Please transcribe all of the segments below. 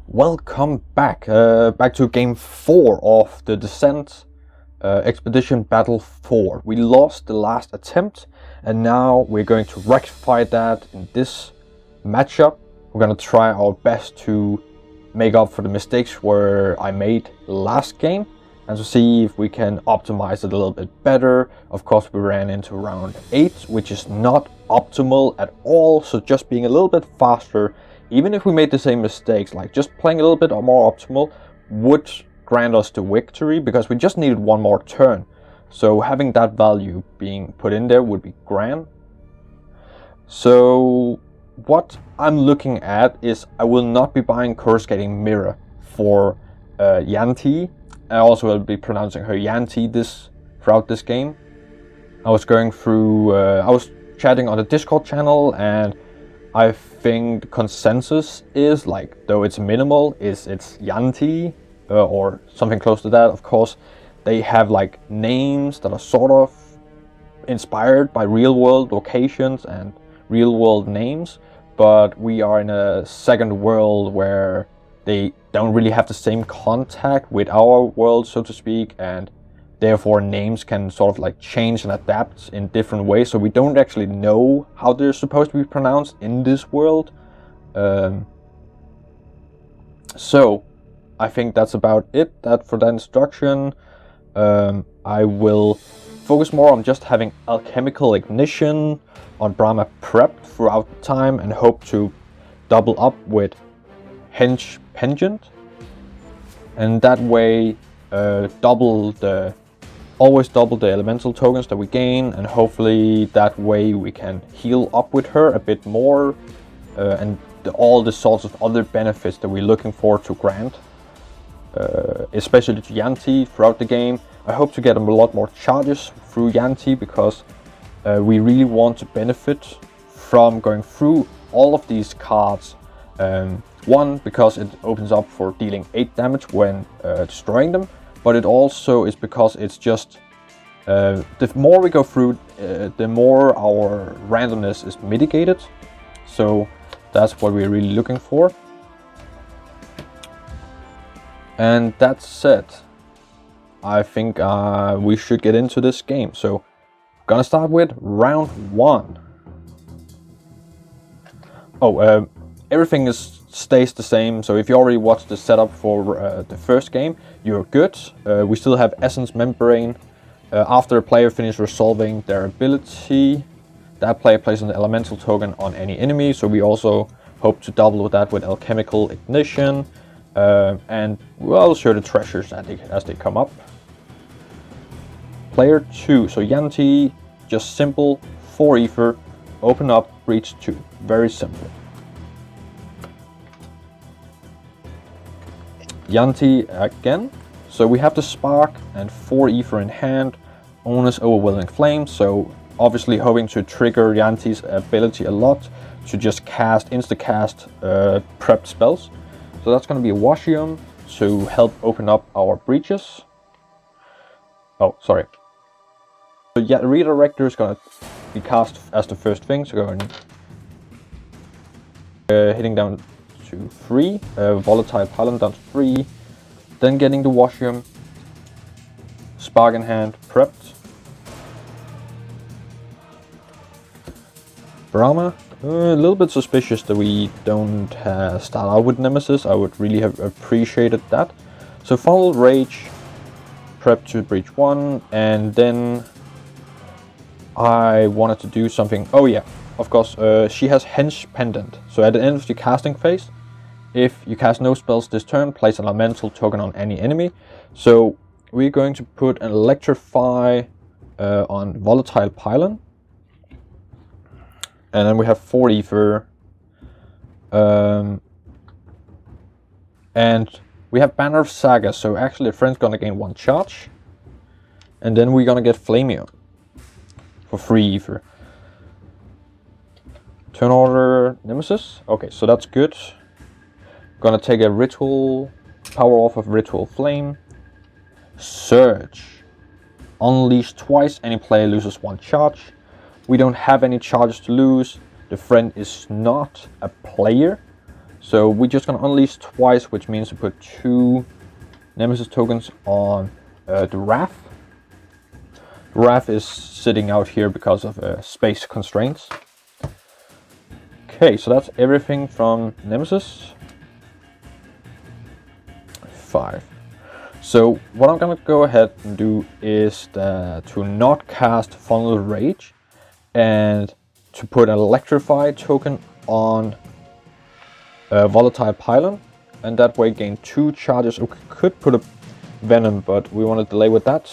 Welcome back, back to game 4 of the Descent Expedition Battle 4. We lost the last attempt and now we're going to rectify that in this matchup. We're going to try our best to make up for the mistakes where I made last game and to see if we can optimize it a little bit better. Of course, we ran into round 8, which is not optimal at all, so just being a little bit faster, even if we made the same mistakes, like just playing a little bit more optimal would grant us the victory because we just needed one more turn. So having that value being put in there would be grand. So what I'm looking at is I will not be buying Coruscating Mirror for Janti. I also will be pronouncing her Janti throughout this game. I was going through, I was chatting on the Discord channel, and I think the consensus is, like, though it's minimal, it's Janti or something close to that. Of course, they have like names that are sort of inspired by real world locations and real world names, but we are in a second world where they don't really have the same contact with our world, so to speak, and therefore names can sort of like change and adapt in different ways, so we don't actually know how they're supposed to be pronounced in this world. So I think that's about it for that instruction. I will focus more on just having alchemical ignition on Brama prepped throughout the time and hope to double up with Hench Pendant, and that way always double the elemental tokens that we gain, and hopefully that way we can heal up with her a bit more, and all the sorts of other benefits that we're looking for to grant, especially to Janti throughout the game. I hope to get a lot more charges through Janti because we really want to benefit from going through all of these cards. One, because it opens up for dealing 8 damage when destroying them, but it also is because it's just the more we go through, the more our randomness is mitigated. So that's what we're really looking for. And that said, I think we should get into this game. So I'm gonna start with round 1. Everything stays the same, so if you already watched the setup for the first game, you're good. We still have Essence Membrane. After a player finishes resolving their ability, that player places an elemental token on any enemy, so we also hope to double that with Alchemical Ignition, and we'll show the treasures as they come up. Player 2, so Janti, just simple, 4 ether, open up, breach 2, very simple. Janti again, so we have the spark and 4 ether in hand, Onus Overwhelming Flame, so obviously hoping to trigger Janti's ability a lot to just insta-cast prepped spells. So that's going to be a Washium to help open up our breaches. Oh, sorry. So yeah, the Redirector is going to be cast as the first thing, so going hitting down to 3, Volatile Pylon down to 3, then getting the Washium, Spark in hand, prepped. Brama, a little bit suspicious that we don't start out with Nemesis. I would really have appreciated that. So Funnel Rage, prep to breach 1, and then I wanted to do something. Oh yeah, of course, she has Hench Pendant. So at the end of the casting phase, if you cast no spells this turn, place an elemental token on any enemy. So we're going to put an Electrify on Volatile Pylon. And then we have 4 ether. And we have Banner of Saga, so actually the friend's gonna gain 1 charge. And then we're gonna get Flameon for 3 ether. Turn order Nemesis. Okay, so that's good. Gonna take a Ritual, power off of Ritual Flame. Surge. Unleash twice, any player loses 1 charge. We don't have any charges to lose. The friend is not a player, So we're just gonna unleash twice, which means to put 2 Nemesis tokens on the Wrath. The Wrath is sitting out here because of space constraints. Okay, so that's everything from Nemesis. 5. So what I'm gonna go ahead and do is to not cast Funnel Rage and to put an Electrify token on Volatile Pylon, and that way gain 2 charges. We could put a Venom, but we want to delay with that.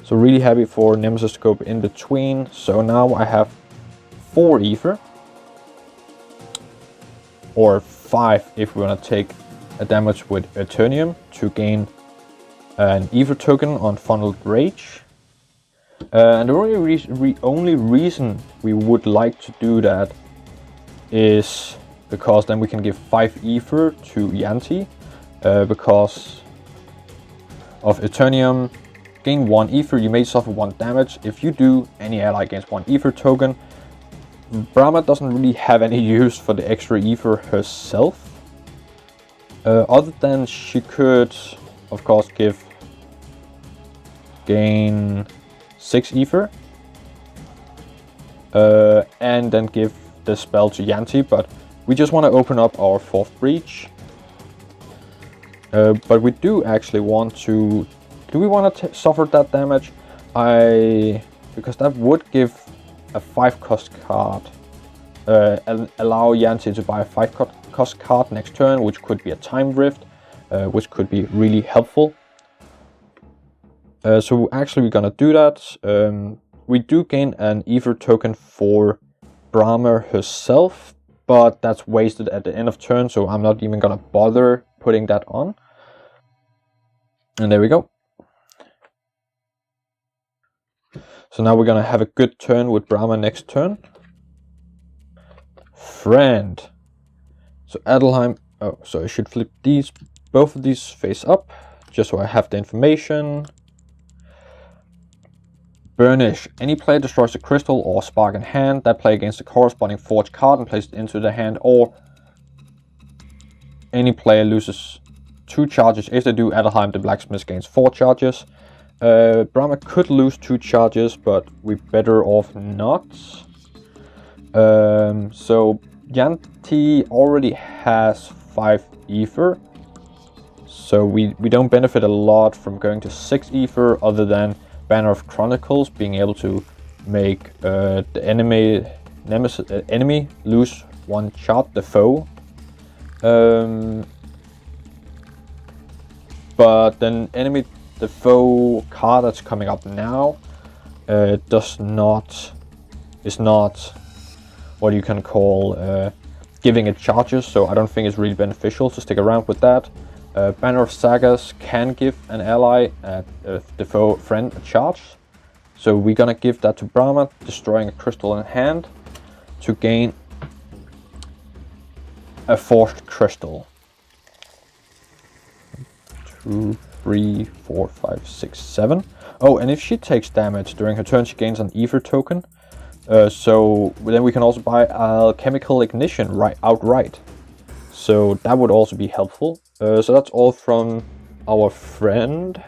So really happy for Nemesis to go in between. So now I have 4 Ether, or 5 if we want to take a damage with Eternium to gain an Ether token on Funneled Rage. And the only reason we would like to do that is because then we can give 5 Ether to Janti, because of Eternium. Gain 1 Ether, you may suffer 1 damage. If you do, any ally gains 1 Ether token. Brama doesn't really have any use for the extra Ether herself. Other than she could, of course, gain 6 Ether. And then give the spell to Janti, but we just want to open up our 4th breach. But we do actually want to... Do we want to suffer that damage? Because that would give a 5 cost card. Allow Janti to buy a 5 cost card next turn, which could be a Time Rift, which could be really helpful. So actually we're gonna do that. We do gain an Ether token for Brama herself, but that's wasted at the end of turn, so I'm not even gonna bother putting that on. And there we go. So now we're gonna have a good turn with Brama next turn. Friend. So Adelheim. Oh, so I should flip both of these face up, just so I have the information. Burnish. Any player destroys a crystal or spark in hand, that player gains the corresponding forged card and places it into the hand, or any player loses 2 charges. If they do, Adelheim the blacksmith gains 4 charges. Brama could lose 2 charges, but we're better off not. So Janti already has 5 Ether, so we don't benefit a lot from going to 6 Ether, other than Banner of Chronicles being able to make the enemy lose 1 charge, the foe. But then the foe card that's coming up now is not what you can call giving it charges, so I don't think it's really beneficial to stick around with that. Banner of Sagas can give an ally the foe friend a charge, so we're gonna give that to Brama, destroying a crystal in hand to gain a forged crystal. 2, 3, 4, 5, 6, 7. Oh, and if she takes damage during her turn, she gains an Ether token. So then we can also buy Alchemical Ignition outright. So that would also be helpful. So that's all from our friend.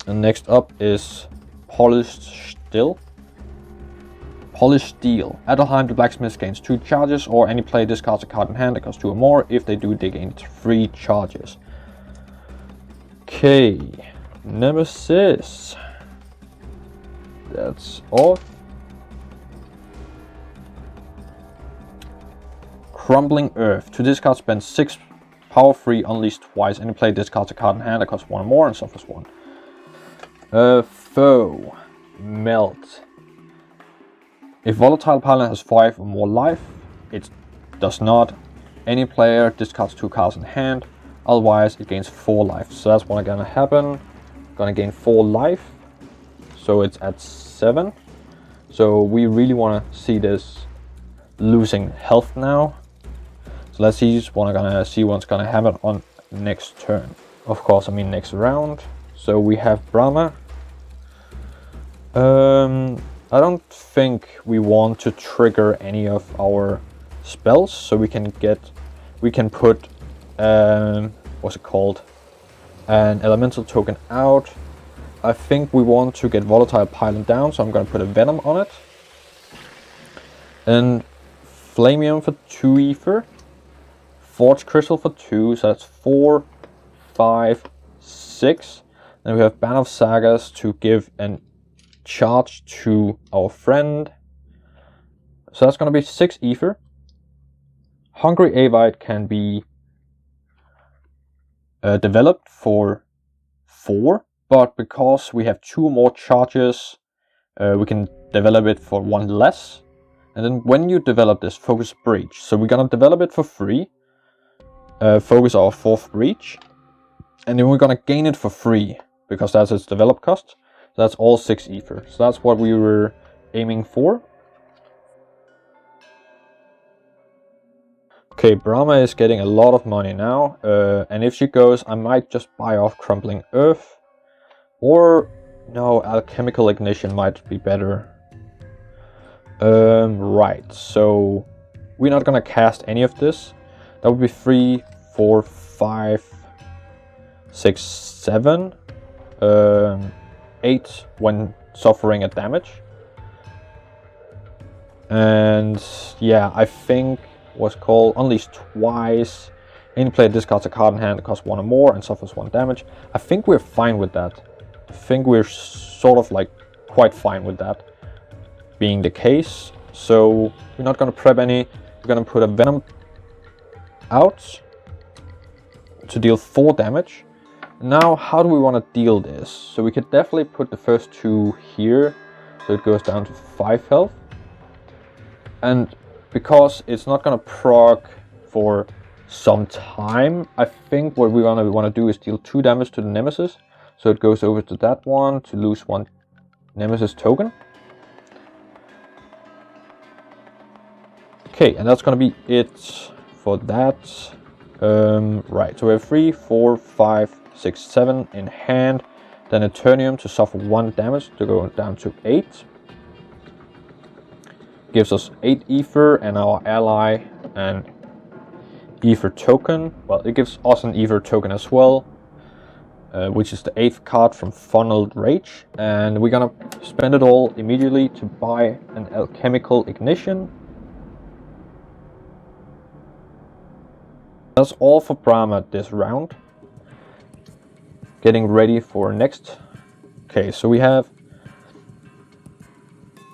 And next up is Polished Steel. Polished Steel. Adelheim the blacksmith gains 2 charges, or any player discards a card in hand that costs 2 or more. If they do, they gain 3 charges. Okay, Nemesis. That's off. Crumbling Earth. To discard, spend 6 power free, unleash twice. Any player discards a card in hand that costs 1 or more and suffers 1. Foe. Melt. If Volatile Pylon has 5 or more life, it does not. Any player discards 2 cards in hand, otherwise it gains 4 life. So that's what's gonna happen. Gonna gain 4 life, so it's at 7. So we really wanna see this losing health now. So let's see what's gonna happen on next turn. Of course, I mean next round. So we have Brama. I don't think we want to trigger any of our spells, so we can put what's it called, an elemental token out. I think we want to get Volatile Pylon down, so I'm going to put a Venom on it. And Flamium for 2 ether. Forge Crystal for 2, so that's 4, 5, 6. Then we have Ban of Sagas to give a charge to our friend. So that's going to be 6 ether. Hungry Avite can be developed for 4. But because we have 2 more charges, we can develop it for 1 less. And then when you develop this, Focus Breach. So we're gonna develop it for free. Focus our 4th breach. And then we're gonna gain it for free, because that's its develop cost. So that's all 6 ether. So that's what we were aiming for. Okay, Brama is getting a lot of money now. And if she goes, I might just buy off Crumbling Earth. Or, no, Alchemical Ignition might be better. Right, so we're not gonna cast any of this. That would be 3, 4, 5, 6, 7, 8 when suffering a damage. And yeah, I think what's called Unleash twice. Any player discards a card in hand that costs 1 or more and suffers 1 damage. I think we're fine with that. I think we're sort of like quite fine with that being the case. So we're not going to prep any. We're going to put a Venom out to deal 4 damage. Now, how do we want to deal this? So we could definitely put the first 2 here, so it goes down to 5 health. And because it's not going to proc for some time, I think what we want to do is deal 2 damage to the Nemesis. So it goes over to that one to lose 1 Nemesis token. Okay, and that's gonna be it for that. Right, so we have 3, 4, 5, 6, 7 in hand. Then Eternium to suffer 1 damage to go down to 8. Gives us 8 ether and our ally an ether token. Well, it gives us an ether token as well. Which is the 8th card from Funneled Rage, and we're gonna spend it all immediately to buy an Alchemical Ignition. That's all for Brama this round. Getting ready for next. Okay, so we have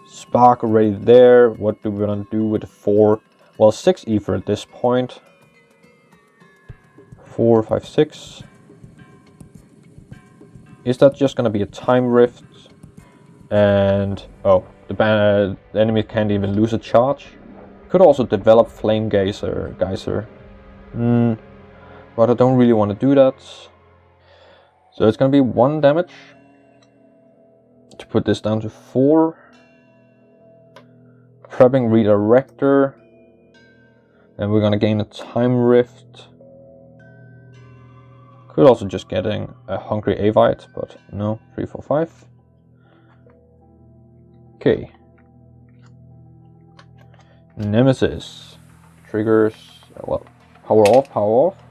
Spark already there. What do we gonna do with the 4? Well, 6 ether at this point. 4, 5, 6. Is that just going to be a time rift? And oh, the enemy can't even lose a charge. Could also develop Flame Geyser. But I don't really want to do that. So it's going to be 1 damage to put this down to 4. Prepping Redirector. And we're going to gain a time rift. Could also just getting a Hungry Avite, but no, 3, 4, 5. Okay. Nemesis. Triggers, well, power off.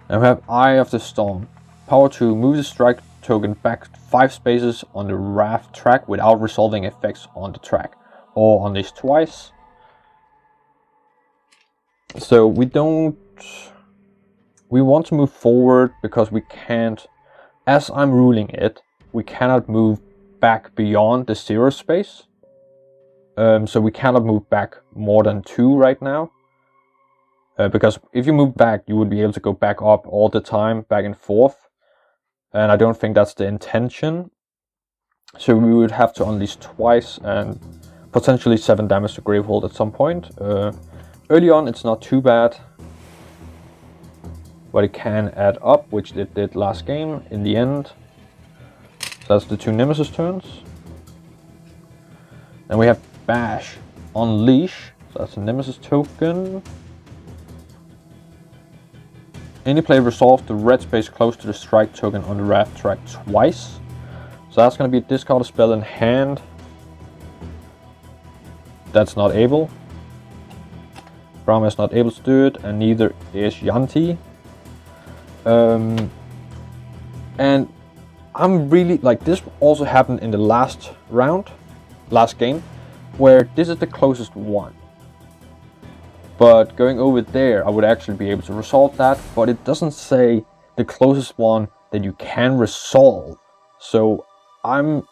And we have Eye of the Storm. Power to move the strike token back 5 spaces on the raft track without resolving effects on the track. Or unleash twice. So we want to move forward because we can't, as I'm ruling it, we cannot move back beyond the 0 space. So we cannot move back more than 2 right now. Because if you move back, you would be able to go back up all the time, back and forth. And I don't think that's the intention. So we would have to unleash twice and potentially 7 damage to Gravehold at some point. Early on, it's not too bad. But it can add up, which it did last game in the end. So that's the 2 Nemesis turns. Then we have Bash, Unleash. So that's a Nemesis token. Any player resolves the red space close to the strike token on the raft track twice. So that's going to be a discard a spell in hand. That's not able. Brama is not able to do it, and neither is Janti. And I'm really like, this also happened in the last game, where this is the closest one. But going over there, I would actually be able to resolve that, but it doesn't say the closest one that you can resolve. So I'm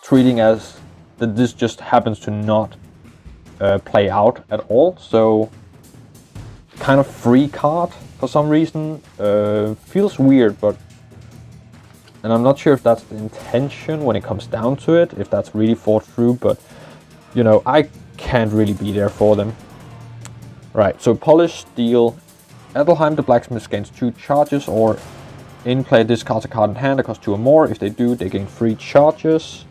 treating as that this just happens to not play out at all. So kind of free card for some reason. Feels weird, but and I'm not sure if that's the intention when it comes down to it, if that's really thought through, but you know, I can't really be there for them. Right, so Polish Steel. Adelheim the blacksmith gains 2 charges, or in play discards a card in hand that costs 2 or more. If they do, they gain 3 charges.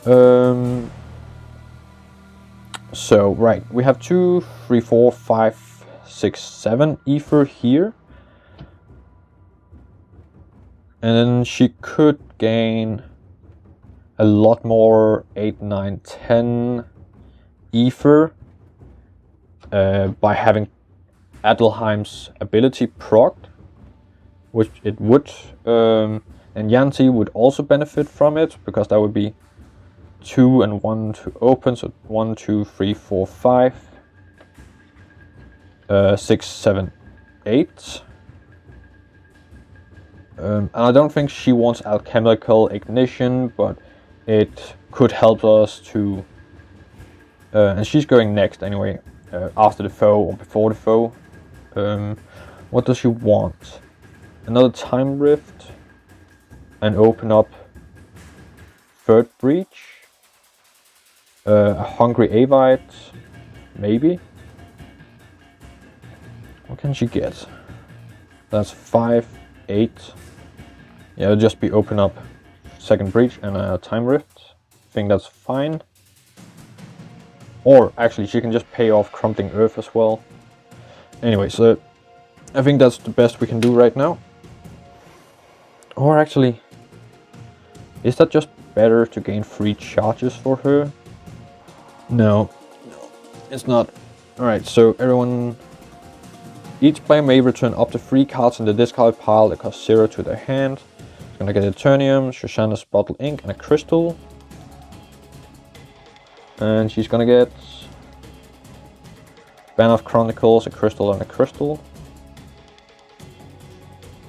So right, we have 2, 3, 4, 5, 6, 7 ether here. And then she could gain a lot more 8, 9, 10 ether by having Adelheim's ability procced, which it would, and Janti would also benefit from it, because that would be 2 and 1 to open, so 1, 2, 3, 4, 5, 6, 7, 8. And I don't think she wants alchemical ignition, but it could help us to, and she's going next anyway, after the foe or before the foe. What does she want? Another time rift and open up third breach. A hungry Avite, maybe. What can she get? That's 5, 8. Yeah, it'll just be open up second breach and a time rift. I think that's fine. Or actually, she can just pay off Crumbling Earth as well. Anyway, so I think that's the best we can do right now. Or actually, is that just better to gain 3 charges for her? No, it's not. Alright, so everyone... Each player may return up to 3 cards in the discard pile that cost 0 to their hand. It's gonna get Eternium, Shoshana's Bottle Ink, and a Crystal. And she's gonna get Ban of Chronicles, a Crystal, and a Crystal.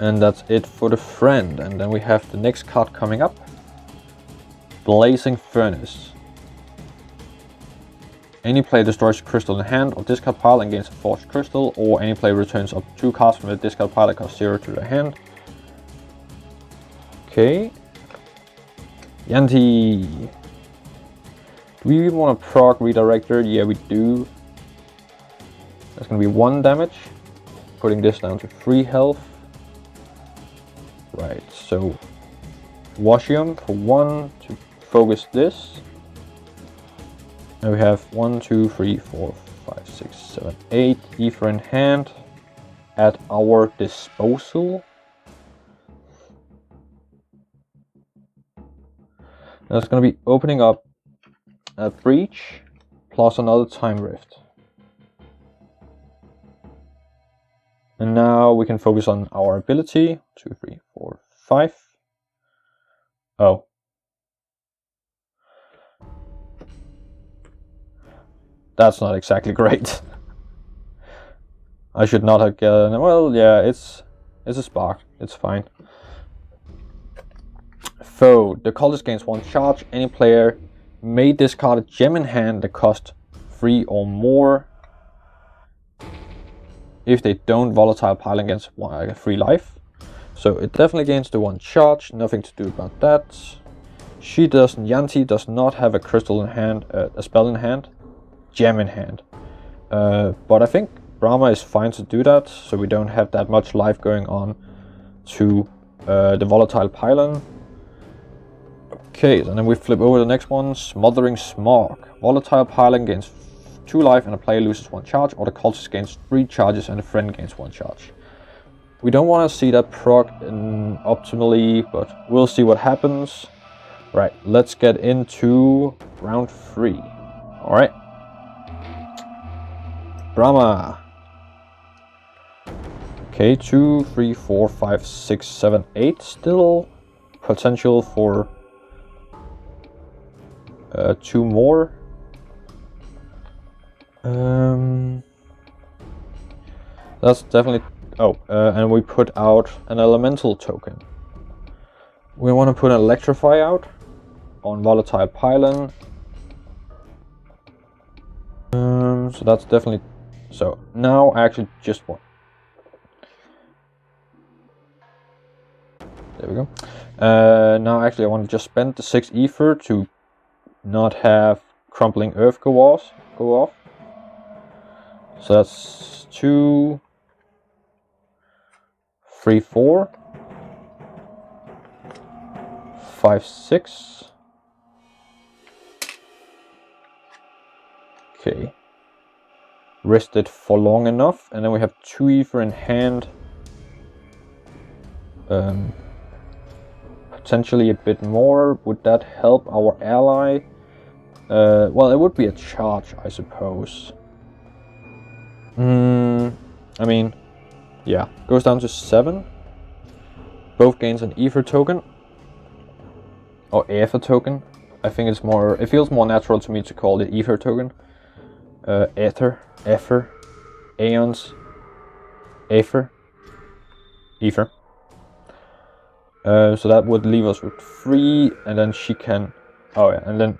And that's it for the friend. And then we have the next card coming up. Blazing Furnace. Any player destroys a crystal in hand or discard pile and gains a forged crystal, or any player returns up 2 cards from the discard pile that cost 0 to their hand. Okay. Janti. Do we even want to proc Redirector? Yeah, we do. That's going to be 1 damage. Putting this down to 3 health. Right, so Washium for 1 to focus this. And we have 1, 2, 3, 4, 5, 6, 7, 8 ether in hand at our disposal. That's going to be opening up a breach plus another time rift. And now we can focus on our ability. 2, 3, 4, 5. Oh. That's not exactly great. I should not have gotten... Well, yeah, it's a spark. It's fine. Foe. The cultist gains 1 charge. Any player may discard a gem in hand that costs 3 or more. If they don't, volatile pile against 3 life. So it definitely gains the 1 charge. Nothing to do about that. She doesn't. Janti does not have a crystal in hand, a spell in hand, gem in hand. But I think Brama is fine to do that, so we don't have that much life going on to the volatile pylon. Okay, and then we flip over the next one. Smothering Smog. Volatile pylon gains 2 life and a player loses 1 charge, or the cultist gains 3 charges and a friend gains 1 charge. We don't want to see that proc optimally, but we'll see what happens. Right, let's get into round 3. Alright. Brama. Okay, 2, 3, 4, 5, 6, 7, 8. Still potential for 2 more. That's definitely... Oh, and we put out an elemental token. We want to put an electrify out on volatile pylon. So that's definitely... So now I actually just want... There we go. Now actually I want to just spend the 6 ether to not have crumbling earth go off. So that's 2, 3, 4, 5, 6. Okay. Rested for long enough, and then we have 2 ether in hand. Potentially a bit more. Would that help our ally? Well, it would be a charge, I suppose. I mean, yeah, goes down to 7. Both gains an ether token. Or ether token. I think it's more, it feels more natural to me to call it ether token. Ether, Aeons, ether. So that would leave us with 3, and then she can... Oh yeah, and then...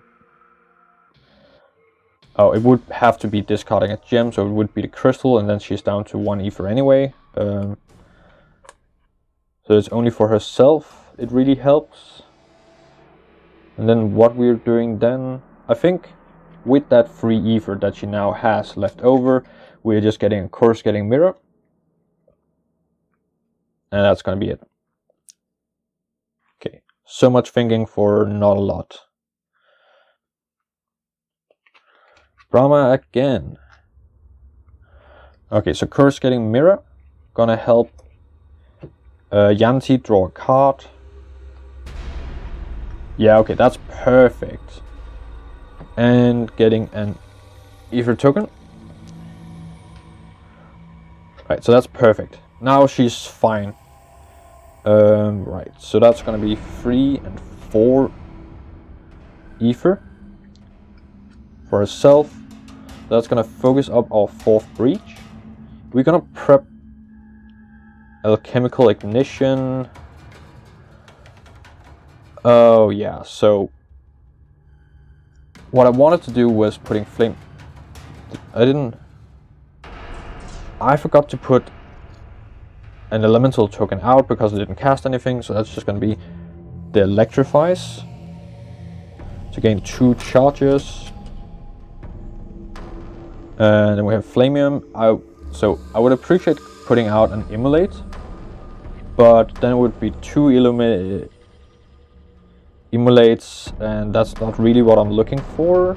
Oh, it would have to be discarding a gem, so it would be the crystal, and then she's down to 1 ether anyway. So it's only for herself, it really helps. And then what we're doing then... I think with that 3 ether that she now has left over, we're just getting a coruscating mirror. And that's gonna be it. Okay, so much thinking for not a lot. Brama again. Okay, so coruscating mirror. Gonna help Janti draw a card. Yeah, okay, that's perfect. And getting an ether token. Right, so that's perfect. Now she's fine. Right, so that's gonna be 3 and 4 ether for herself. That's gonna focus up our 4th breach. We're gonna prep alchemical ignition. Oh yeah, so what I wanted to do was putting flame. I forgot to put an elemental token out because it didn't cast anything, so that's just going to be the electrifies to gain 2 charges. And then we have Flamium. So I would appreciate putting out an Immolate, but then it would be 2 Immolates, and that's not really what I'm looking for.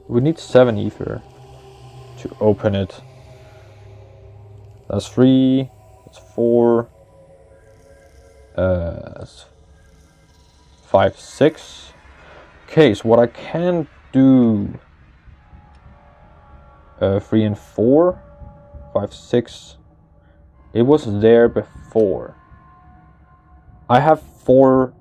We need 7 ether to open it. That's 3, that's 4, that's 5, 6. Okay, so what I can do, 3 and 4, 5, 6, it was there before. I have 4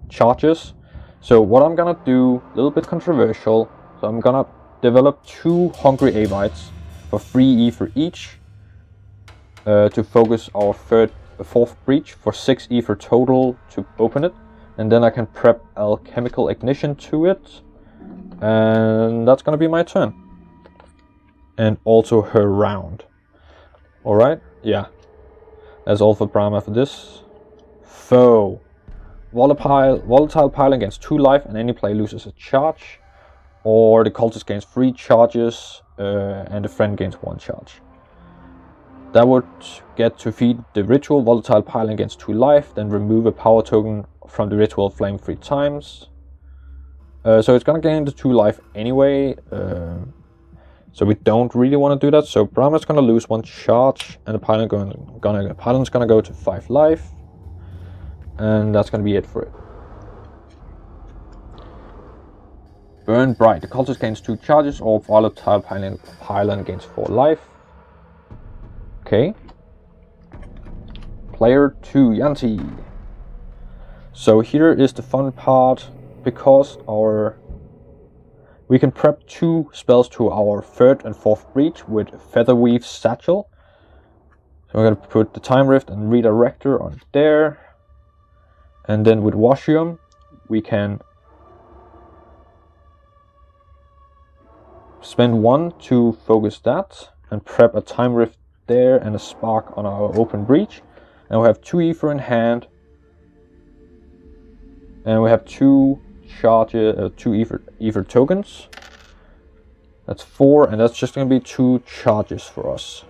charges, so what I'm gonna do, a little bit controversial, so I'm gonna develop 2 Hungry Avites for 3 ether each, to focus our 4th breach for 6 ether total to open it, and then I can prep alchemical ignition to it, and that's gonna be my turn, and also her round. Alright, yeah, that's all for Brama for this. Foe. Volatile pylon gains 2 life and any player loses a charge, or the cultist gains 3 charges and the friend gains 1 charge. That would get to feed the ritual. Volatile pylon gains 2 life, then remove a power token from the ritual flame 3 times. So it's gonna gain the 2 life anyway, so we don't really want to do that. So Brahma's gonna lose 1 charge, and the pylon's gonna go to 5 life, and that's gonna be it for it. Burn Bright. The cultist gains 2 charges, or volatile pylon gains 4 life. Okay. Player 2, Janti. So here is the fun part, because we can prep 2 spells to our 3rd and 4th breach with Featherweave Satchel. So we're going to put the Time Rift and Redirector on there. And then with Washium, we can spend 1 to focus that and prep a Time Rift there and a Spark on our open breach. And we have 2 Ether in hand. And we have 2 charges, 2 Ether tokens. That's 4, and that's just going to be 2 charges for us.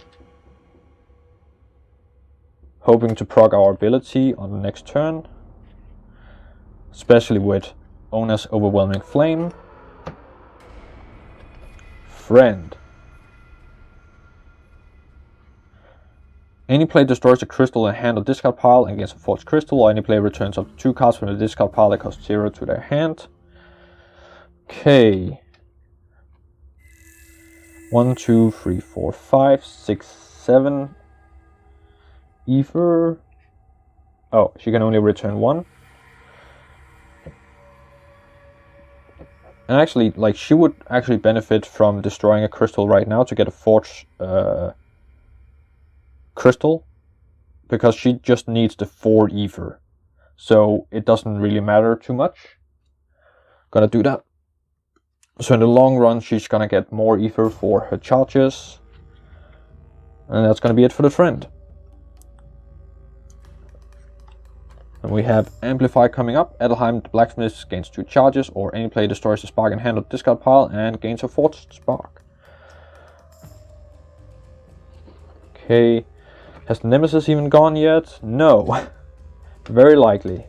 Hoping to proc our ability on the next turn. Especially with Ona's Overwhelming Flame. Friend. Any player destroys a crystal in hand or discard pile and gains a forged crystal, or any player returns up to 2 cards from the discard pile that cost 0 to their hand. Okay. 1, 2, 3, 4, 5, 6, 7. Ether. Oh, she can only return 1. And actually, like, she would actually benefit from destroying a crystal right now to get a forged crystal, because she just needs the 4 Ether. So it doesn't really matter too much. Gonna do that. So in the long run, she's gonna get more Ether for her charges. And that's gonna be it for the friend. And we have Amplify coming up. Edelheim the Blacksmith gains 2 charges, or any player destroys a Spark in hand or discard pile and gains a Forged Spark. Okay. Has the Nemesis even gone yet? No. Very likely.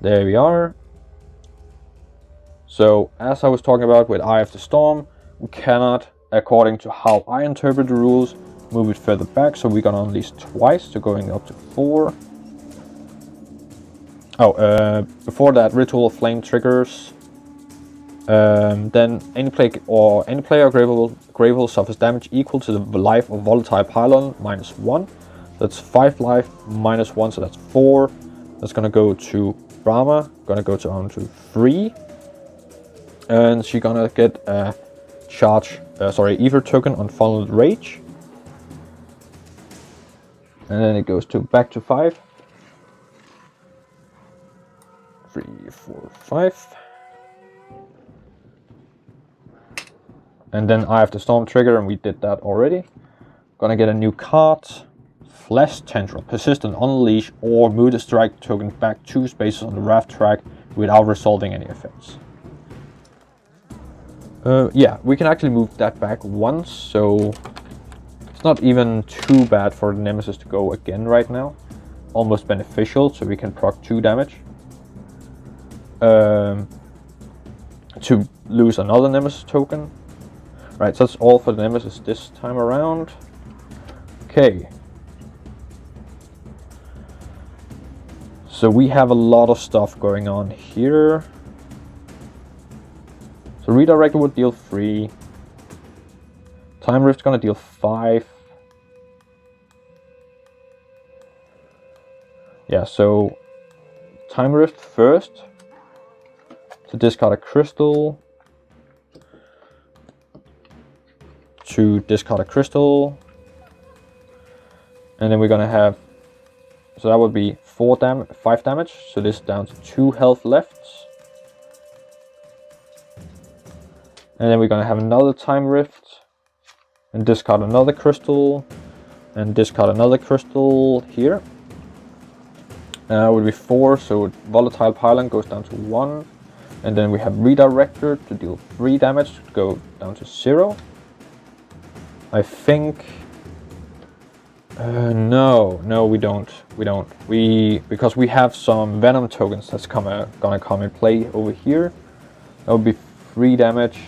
There we are. So, as I was talking about with Eye of the Storm, we cannot, according to how I interpret the rules, move it further back. So we're gonna unleash twice, so going up to 4. Oh, before that, Ritual of Flame triggers. Then any player or Gravel suffers damage equal to the life of Volatile Pylon -1. That's 5 life -1, so that's 4. That's gonna go to Brama, gonna go to on to 3. And she's gonna get a Ether token on Funneled Rage. And then it goes back to 5. 3, 4, 5. And then I have the Storm trigger, and we did that already. Gonna get a new card. Flesh Tendril. Persistent Unleash, or move the strike token back 2 spaces on the raft track without resolving any effects. Yeah, we can actually move that back once, so it's not even too bad for the Nemesis to go again right now. Almost beneficial, so we can proc 2 damage. To lose another Nemesis token. Right, so that's all for the Nemesis this time around. Okay. So we have a lot of stuff going on here. So Redirector would deal 3. Time Rift's gonna deal 5. Yeah, so Time Rift first. To discard a crystal. To discard a crystal. And then we're gonna have, so that would be 5 damage. So this is down to 2 health left. And then we're gonna have another Time Rift. And discard another crystal. And discard another crystal here. Would be 4, so Volatile Pylon goes down to 1. And then we have Redirector to deal 3 damage, to go down to 0. I think... no, we don't. Because we have some Venom tokens that's gonna come and play over here. That would be 3 damage.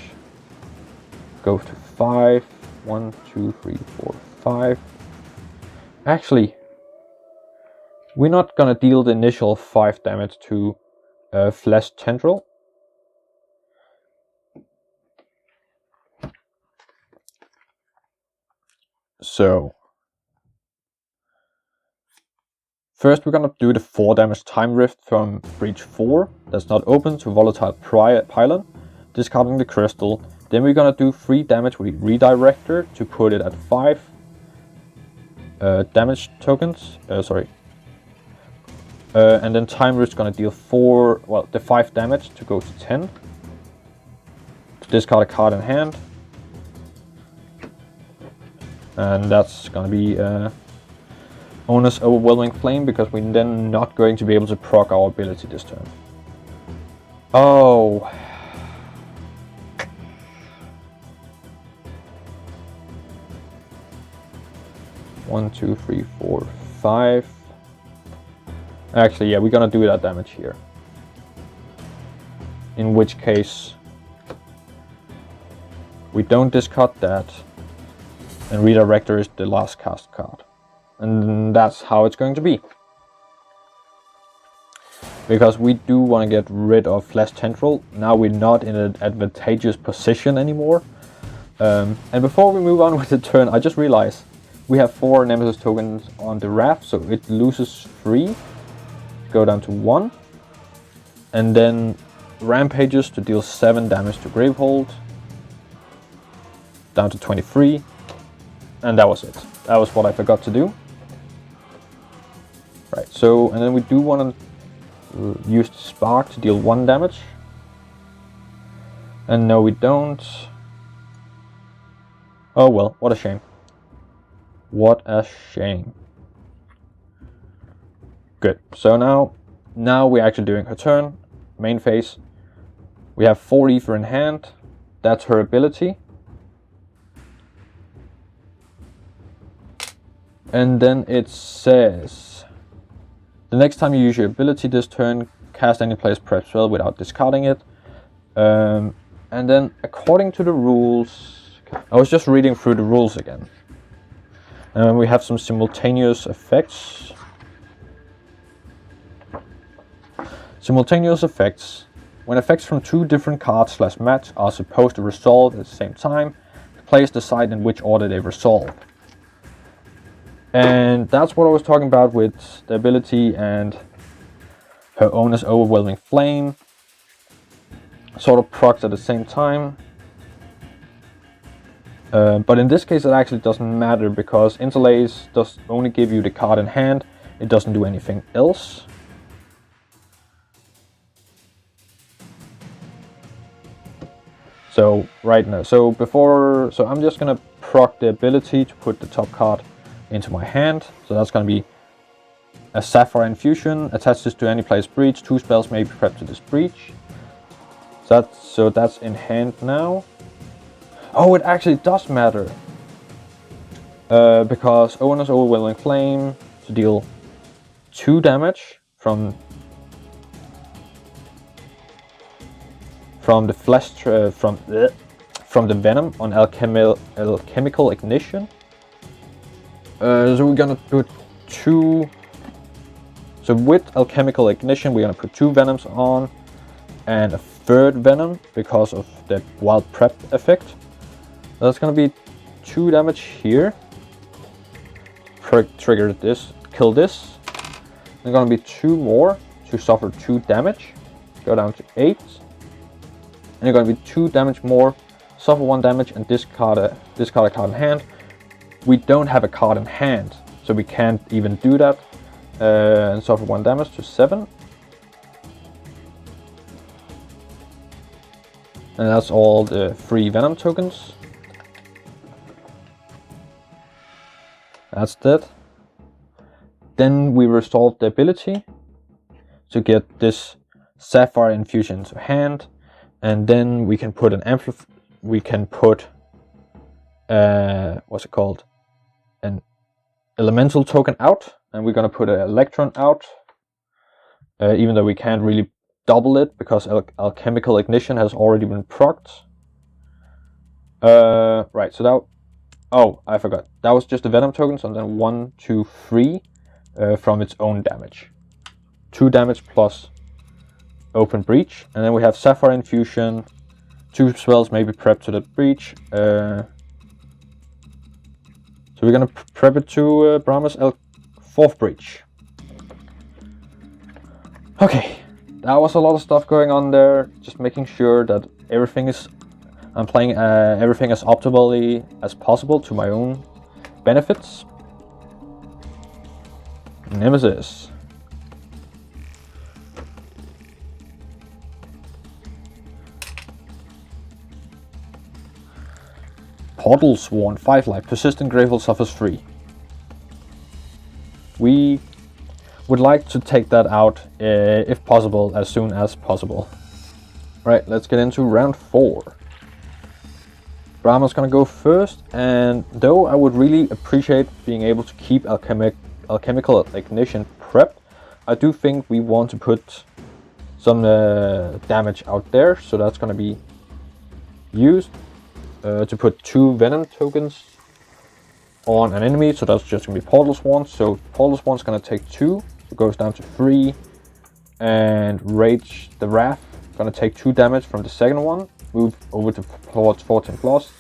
Go to 5. 1, 2, 3, 4, 5. Actually, we're not gonna deal the initial 5 damage to Flesh Tendril. So first we're gonna do the 4 damage time rift from breach 4 that's not open to volatile pylon, discarding the crystal. Then we're gonna do 3 damage with redirector to put it at 5 damage tokens. And then time rift's gonna deal 5 damage to go to 10. To discard a card in hand. And that's gonna be Owner's Overwhelming Flame, because we're then not going to be able to proc our ability this turn. Oh. One, two, three, four, 5. Actually, yeah, we're gonna do that damage here. In which case, we don't discard that, and Redirector is the last cast card. And that's how it's going to be. Because we do want to get rid of Flesh Tendril. Now we're not in an advantageous position anymore. And before we move on with the turn, I just realized we have 4 Nemesis tokens on the raft, so it loses 3. Go down to 1. And then Rampages to deal 7 damage to Gravehold. Down to 23. And that was it. That was what I forgot to do. Right, so, and then we do want to use the Spark to deal 1 damage. And no, we don't. Oh well, what a shame. What a shame. Good, so now we're actually doing her turn. Main phase. We have 4 Ether in hand. That's her ability. And then it says, the next time you use your ability this turn, cast any player's prep spell without discarding it. And then according to the rules, I was just reading through the rules again. We have some simultaneous effects. Simultaneous effects. When effects from 2 different cards / match are supposed to resolve at the same time, the players decide in which order they resolve. And that's what I was talking about with the ability and her Owner's Overwhelming Flame. Sort of procs at the same time. But in this case it actually doesn't matter, because Interlace does only give you the card in hand. It doesn't do anything else. So right now, so I'm just gonna proc the ability to put the top card into my hand. So that's gonna be a Sapphire Infusion. Attach this to any player's breach. 2 spells may be prepped to this breach. So that's in hand now. Oh, it actually does matter. Because Owner's Overwhelming Flame to deal 2 damage from the flesh from the venom on alchemical ignition. So we're gonna put 2. So with alchemical ignition, we're gonna put 2 venoms on, and a 3rd venom because of the wild prep effect. That's gonna be 2 damage here. Trigger this, kill this. There's gonna be 2 more to suffer 2 damage. Go down to 8. And you're gonna be 2 damage more, suffer 1 damage, and discard a card in hand. We don't have a card in hand, so we can't even do that. And suffer 1 damage to 7. And that's all the 3 Venom tokens. That's that. Then we resolve the ability to get this Sapphire Infusion to hand. And then we can put an what's it called? An elemental token out, and we're gonna put an electron out, even though we can't really double it because alchemical ignition has already been procced. Right, so that, oh, I forgot, that was just the venom tokens, and then 1, 2, 3 from its own damage. 2 damage plus open breach, and then we have Sapphire Infusion. 2 spells may be prepped to that breach. So we're gonna prep it to Brama's 4th breach. Okay, that was a lot of stuff going on there. Just making sure that I'm playing everything as optimally as possible to my own benefits. Nemesis. Portal Sworn, 5 life, persistent Gravehold suffers 3. We would like to take that out, if possible, as soon as possible. Right, let's get into round 4. Brama's gonna go first, and though I would really appreciate being able to keep alchemical ignition prepped, I do think we want to put some damage out there, so that's gonna be used to put 2 venom tokens on an enemy, so that's just gonna be Portal Sworn. So Portal Sworn's gonna take 2, it goes down to 3, and Rage the Wrath gonna take 2 damage from the second one, move over to towards 14 plus.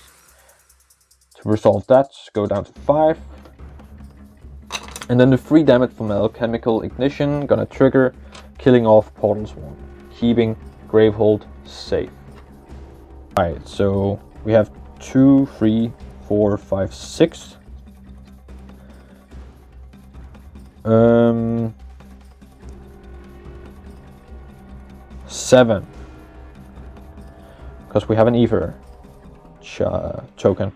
To resolve that, go down to 5. And then the 3 damage from alchemical ignition gonna trigger, killing off Portal Sworn, keeping Gravehold safe. Alright, so we have 2, 3, 4, 5, 6. 7. Because we have an Ether token.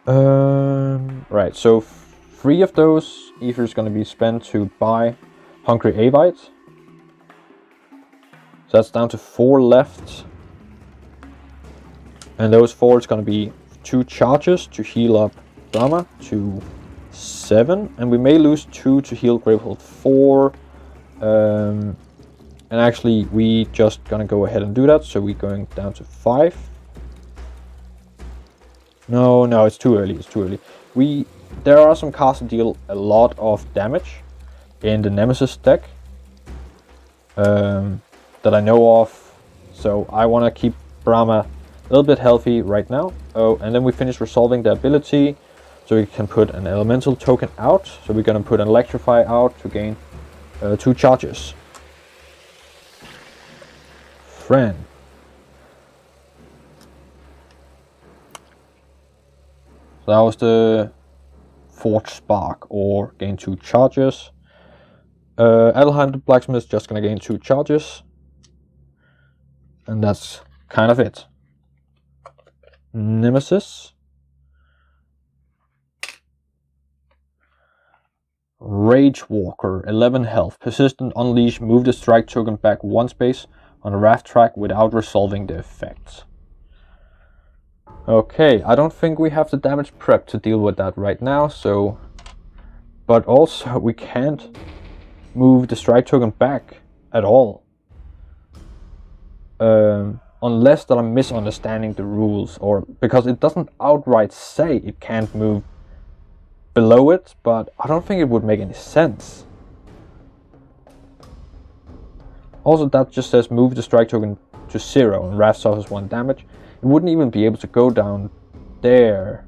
Right, so 3 of those Ether is going to be spent to buy Hungry Avite. So that's down to 4 left. And those 4 is going to be 2 charges to heal up Brama to 7. And we may lose 2 to heal Gravehold 4. And actually, we just gonna go ahead and do that. So we're going down to 5. No, it's too early. It's too early. There are some cards that deal a lot of damage in the Nemesis deck that I know of. So I want to keep Brama a little bit healthy right now. Oh, and then we finish resolving the ability, so we can put an elemental token out. So we're gonna put an Electrify out to gain 2 charges. Friend. So that was the Forge Spark, or gain 2 charges. Adelheim the Blacksmith is just gonna gain 2 charges. And that's kind of it. Nemesis. Rage Walker, 11 health. Persistent Unleash, move the strike token back 1 space on a raft track without resolving the effects. Okay, I don't think we have the damage prep to deal with that right now, so... But also, we can't move the strike token back at all. Unless that I'm misunderstanding the rules, or because it doesn't outright say it can't move below it, but I don't think it would make any sense. Also, that just says move the strike token to 0 and Wrath suffers 1 damage. It wouldn't even be able to go down there,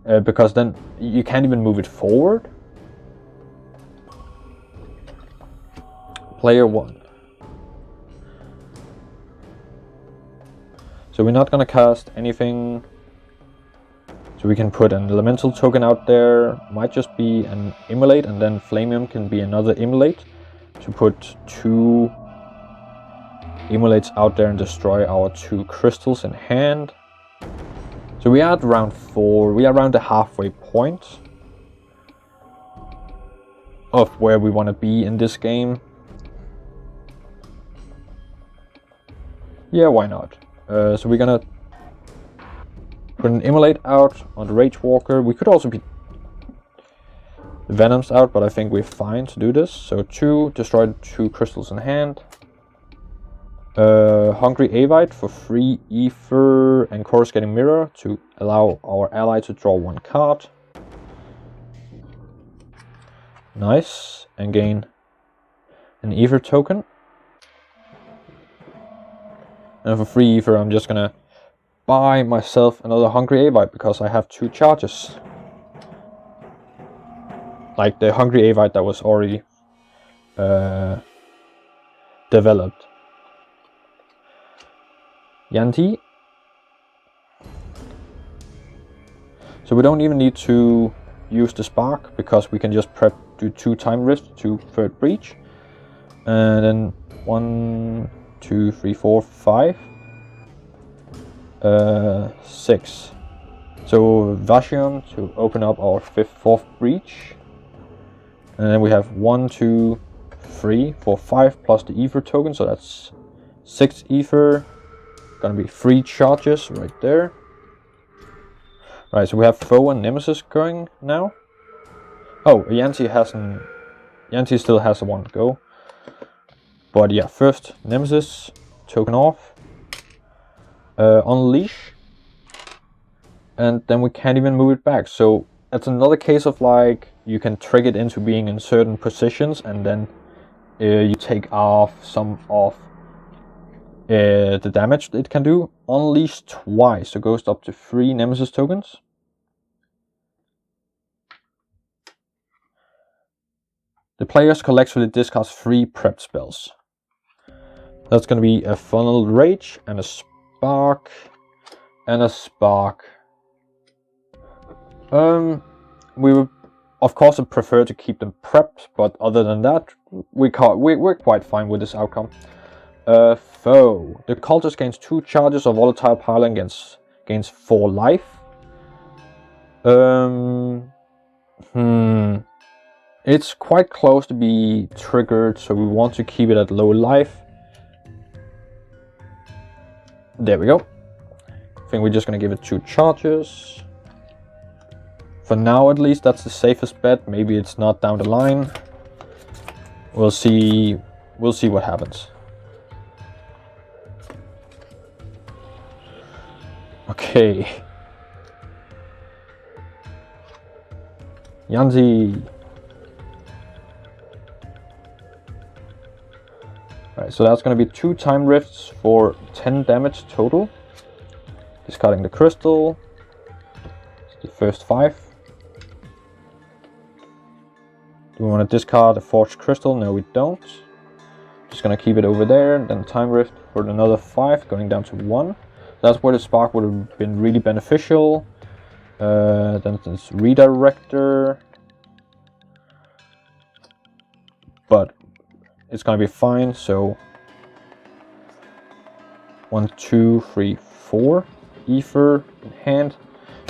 because then you can't even move it forward. Player 1. So we're not gonna cast anything. So we can put an elemental token out there. Might just be an Immolate, and then Flamium can be another Immolate to put 2 Immolates out there and destroy our 2 crystals in hand. So we are at round 4. We are around the halfway point of where we want to be in this game. Yeah, why not? So we're gonna put an Immolate out on the Rage Walker. We could also be Venoms out, but I think we're fine to do this. So 2, destroy the 2 crystals in hand. Hungry Avite for 3 Ether and Coruscating Mirror to allow our ally to draw 1 card. Nice, and gain an Ether token. And for 3 Ether, I'm just gonna buy myself another Hungry Avite because I have 2 charges. Like the Hungry Avite that was already developed. Janti. So we don't even need to use the spark because we can just do 2 time rifts to third breach. And then 1, 2, 3, 4, 5, 6. So Aeon to open up our 4th breach. And then we have 1, 2, 3, 4, 5 plus the ether token, so that's 6 ether. Gonna be 3 charges right there. Right, so we have foe and nemesis going now. Oh, Janti still has a 1 to go. But yeah, first nemesis token off. Unleash. And then we can't even move it back. So that's another case of like you can trick it into being in certain positions, and then you take off some of the damage it can do. Unleash twice, so it goes up to 3 nemesis tokens. The players collectively discard 3 prep spells. That's going to be a Funnel Rage and a Spark and a Spark. We would of course prefer to keep them prepped, but other than that, we're quite fine with this outcome. Foe. The cultist gains 2 charges of volatile pile and gains 4 life. It's quite close to be triggered, so we want to keep it at low life. There we go. I think we're just gonna give it 2 charges. For now, at least, that's the safest bet. Maybe it's not down the line. We'll see. We'll see what happens. Okay. Janti. Right, so that's going to be 2 time rifts for 10 damage total. Discarding the crystal. It's the first 5. Do we want to discard the forged crystal? No, we don't. Just going to keep it over there. Then time rift for another 5, going down to 1. That's where the spark would have been really beneficial. Then this redirector. But it's gonna be fine, so 1, 2, 3, 4 ether in hand.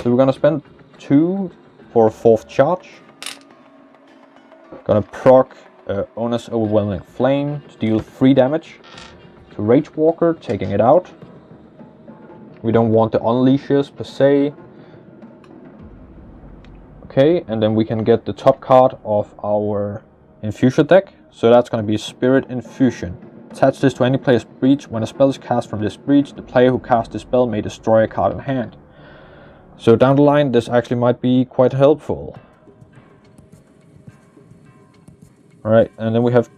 So we're gonna spend 2 for a 4th charge. Gonna proc Owner's Overwhelming Flame to deal 3 damage to Rage Walker, taking it out. We don't want the unleashes per se. Okay, and then we can get the top card of our Infusion deck. So that's going to be Spirit Infusion. Attach this to any player's breach. When a spell is cast from this breach, the player who cast this spell may destroy a card in hand. So down the line, this actually might be quite helpful. Alright, and then we have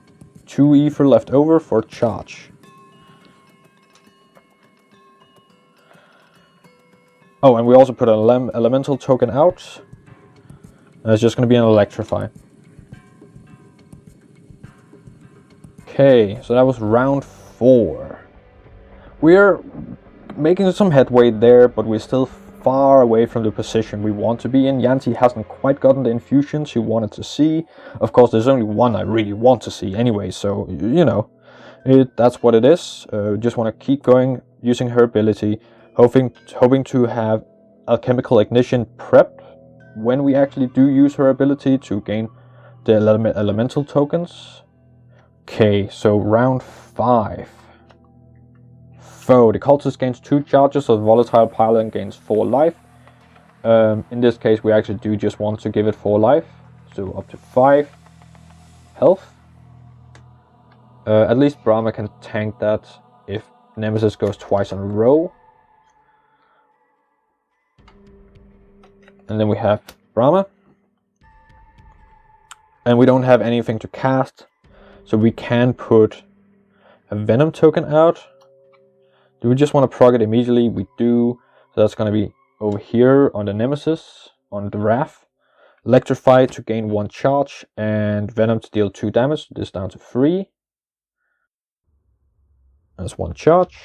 2 ether left over for charge. Oh, and we also put an elemental token out. And it's just going to be an Electrify. Okay, so that was round 4. We're making some headway there, but we're still far away from the position we want to be in. Janti hasn't quite gotten the infusion she wanted to see. Of course, there's only one I really want to see anyway, so, you know, that's what it is. Just want to keep going, using her ability, hoping to have Alchemical Ignition prepped when we actually do use her ability to gain the elemental tokens. Okay, so round 5. Foe. The cultist gains 2 charges of volatile pile and gains 4 life. In this case, we actually do just want to give it 4 life, so up to 5 health. At least Brama can tank that if Nemesis goes twice in a row. And then we have Brama. And we don't have anything to cast, so we can put a Venom token out. Do we just want to proc it immediately? We do. So that's gonna be over here on the Nemesis, on the Wrath. Electrify to gain 1 charge, and Venom to deal 2 damage. This down to 3. That's 1 charge.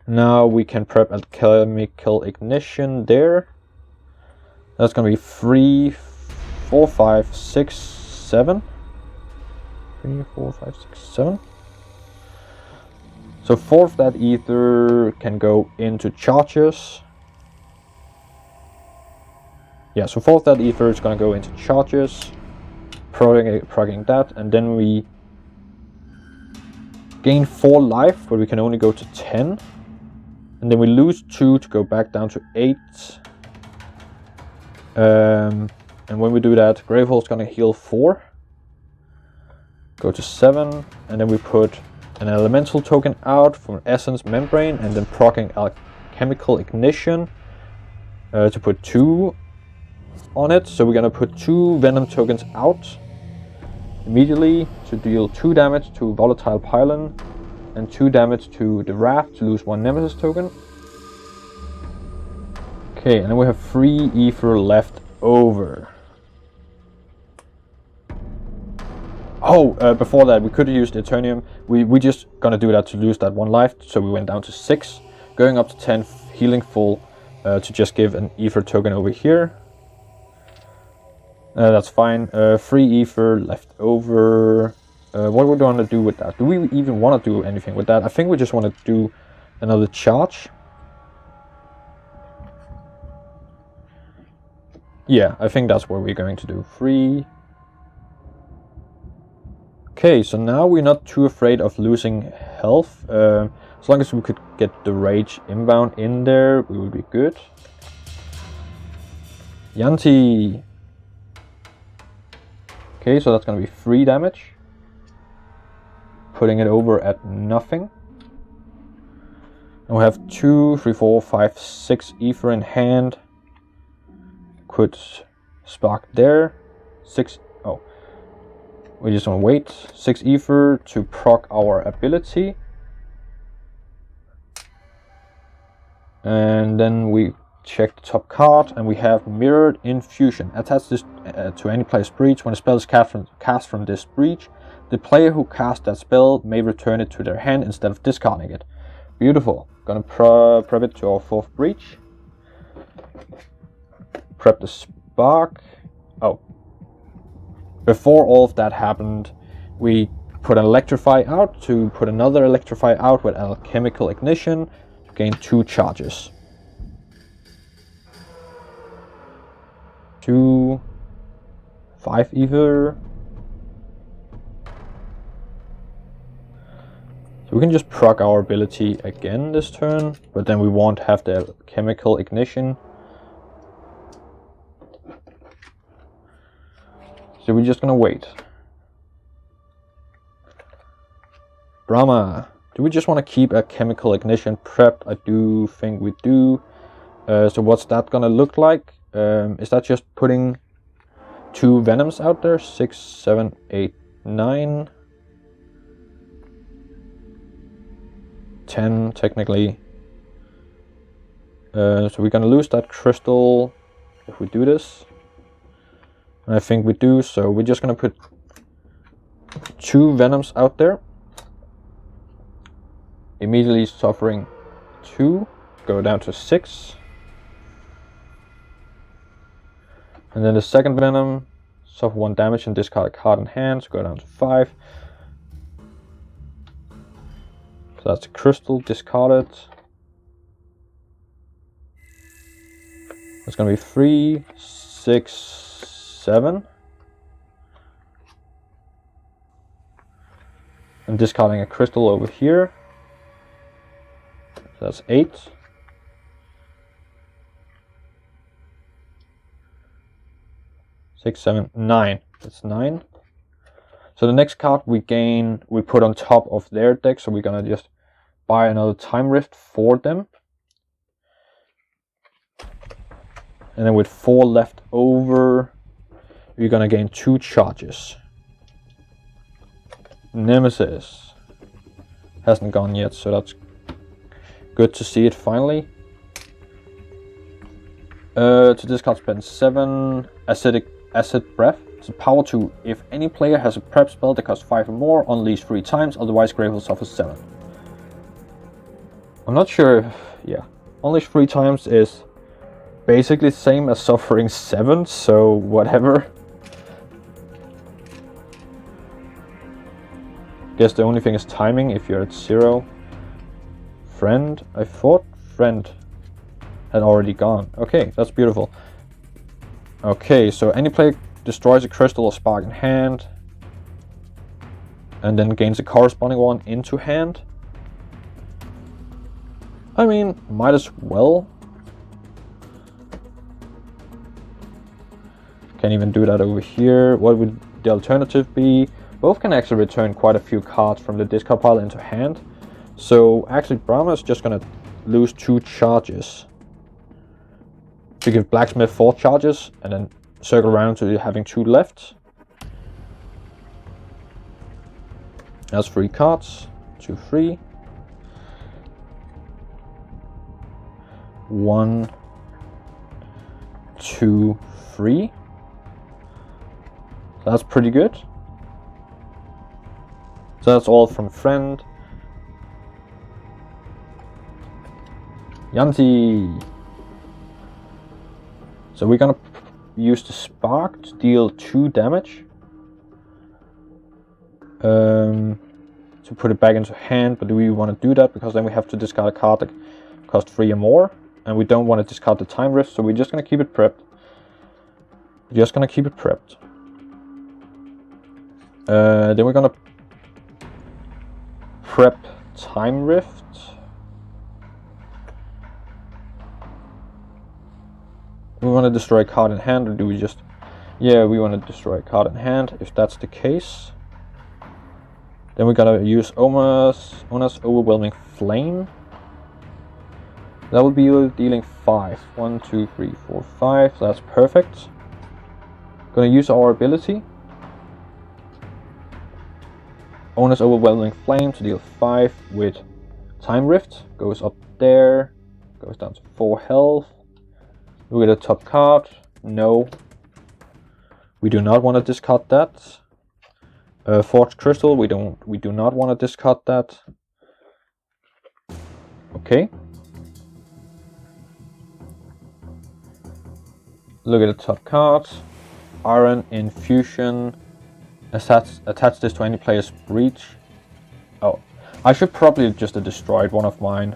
Now we can prep Alchemical Ignition there. That's gonna be 3, 4, 5, 6, 7. 3, 4, 5, 6, 7. So 4 of that ether can go into charges. Yeah, so 4 of that ether is gonna go into charges, progging that, and then we gain 4 life, but we can only go to 10. And then we lose 2 to go back down to 8. And when we do that, Gravehole's gonna heal 4. Go to 7, and then we put an elemental token out from Essence Membrane, and then proccing Alchemical Ignition to put 2 on it. So we're gonna put 2 Venom tokens out immediately to deal 2 damage to Volatile Pylon, and 2 damage to the Wrath to lose 1 Nemesis token. Okay, and then we have 3 ether left over. Oh, before that, we could have used Eternium. We just gonna do that to lose that 1 life, so we went down to 6. Going up to 10, healing full, to just give an ether token over here. That's fine. 3 ether left over. What we want to do with that? Do we even want to do anything with that? I think we just want to do another charge. Yeah, I think that's what we're going to do. 3. Okay, so now we're not too afraid of losing health. As long as we could get the Rage inbound in there, we would be good. Janti. Okay, so that's going to be 3 damage. Putting it over at nothing. And we have 2, 3, 4, 5, 6 ether in hand. Could spark there. 6. Oh. We just want to wait. 6 ether to proc our ability. And then we check the top card, and we have Mirrored Infusion. Attach this to any player's breach. When a spell is cast from this breach, the player who cast that spell may return it to their hand instead of discarding it. Beautiful. Gonna prep it to our 4th breach. Prep the spark. Oh. Before all of that happened, we put an Electrify out to put another Electrify out with Alchemical Ignition to gain 2 charges. 2, 5 ether. So we can just proc our ability again this turn, but then we won't have the Chemical Ignition. So we're just gonna wait. Brama. Do we just want to keep a Chemical Ignition prepped? I do think we do. So what's that gonna look like? Is that just putting 2 Venoms out there? 6, 7, 8, 9. 10 technically. So we're gonna lose that crystal if we do this. And I think we do, so we're just gonna put 2 Venoms out there. Immediately suffering 2, go down to 6. And then the second Venom, suffer 1 damage and discard a card in hand, so go down to 5. So that's a crystal discarded. It's gonna be 3, 6, 7. I'm discarding a crystal over here. So that's 8. 6, 7, 9. That's 9. So the next card we put on top of their deck, so we're gonna just buy another Time Rift for them. And then with 4 left over, we're gonna gain 2 charges. Nemesis hasn't gone yet, so that's good to see it finally. To discard spend 7 acid breath. It's a power 2. If any player has a prep spell that costs 5 or more, unleash 3 times, otherwise Grave will suffer 7. I'm not sure if, yeah. Unleash 3 times is basically the same as suffering 7, so whatever. Guess the only thing is timing if you're at 0. Friend, I thought friend had already gone. Okay, that's beautiful. Okay, so any player destroys a crystal or spark in hand and then gains a corresponding one into hand. I mean, might as well. Can't even do that over here. What would the alternative be? Both can actually return quite a few cards from the discard pile into hand. So actually Brama is just gonna lose 2 charges to give Blacksmith 4 charges and then circle around to having 2 left. That's 3 cards. 2, 3. 1, 2, 3. That's pretty good. So that's all from friend. Janti. So we're gonna use the spark to deal 2 damage. To put it back into hand, but do we want to do that? Because then we have to discard a card that costs 3 or more. And we don't want to discard the time rift, so we're just gonna keep it prepped. Then we're gonna prep time rift. We want to destroy a card in hand, or do we just... Yeah, we want to destroy a card in hand, if that's the case. Then we gotta use Ona's Overwhelming Flame. That would be dealing 5. 1, 2, 3, 4, 5. That's perfect. Gonna use our ability. Ona's Overwhelming Flame to deal 5 with Time Rift. Goes up there. Goes down to 4 health. Look at the top card. No. We do not want to discard that. Forged Crystal, we do not want to discard that. Okay. Look at the top card. Iron Infusion. Attach this to any player's breach. Oh, I should probably just have destroyed one of mine.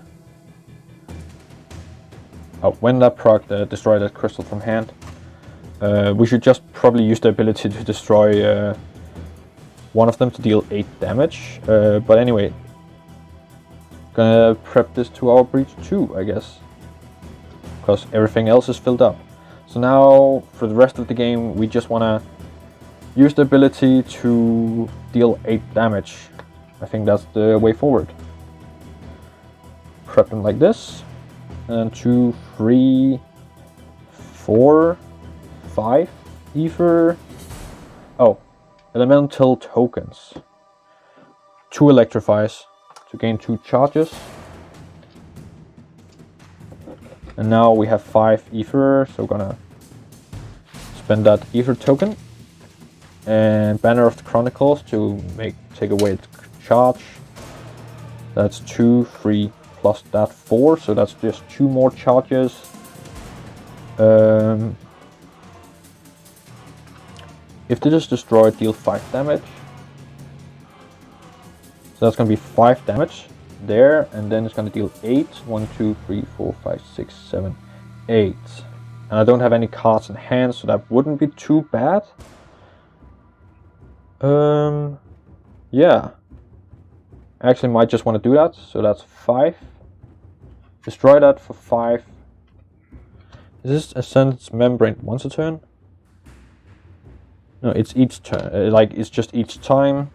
Oh, when that proc destroy that crystal from hand. We should just probably use the ability to destroy one of them to deal 8 damage. But anyway, gonna prep this to our breach too, I guess. Because everything else is filled up. So now, for the rest of the game, we just wanna use the ability to deal 8 damage. I think that's the way forward. Prep them like this. And 2, 3, 4, 5 ether. Oh, elemental tokens. 2 electrifies to gain 2 charges. And now we have 5 ether, so we're gonna spend that ether token. And Banner of the Chronicles to take away its charge. That's 2, 3 plus that 4, so that's just 2 more charges. If this is destroyed, deal 5 damage. So that's gonna be 5 damage there, and then it's gonna deal 8. 1, 2, 3, 4, 5, 6, 7, 8. And I don't have any cards in hand, so that wouldn't be too bad. Yeah. I actually might just want to do that, so that's 5. Destroy that for 5. Is this Ascendant's Membrane once a turn? No, it's each turn. It's just each time.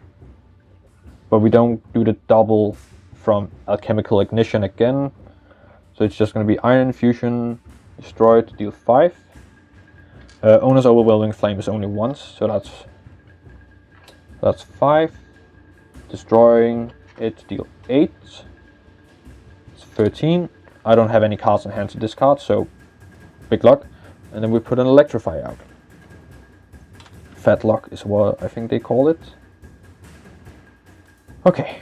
But we don't do the double from Alchemical Ignition again. So it's just going to be Iron Infusion, destroy to deal 5. Owner's Overwhelming Flame is only once, so that's 5. Destroying it to deal 8. It's 13. I don't have any cards in hand to discard, so big luck. And then we put an Electrify out. Fatlock is what I think they call it. Okay.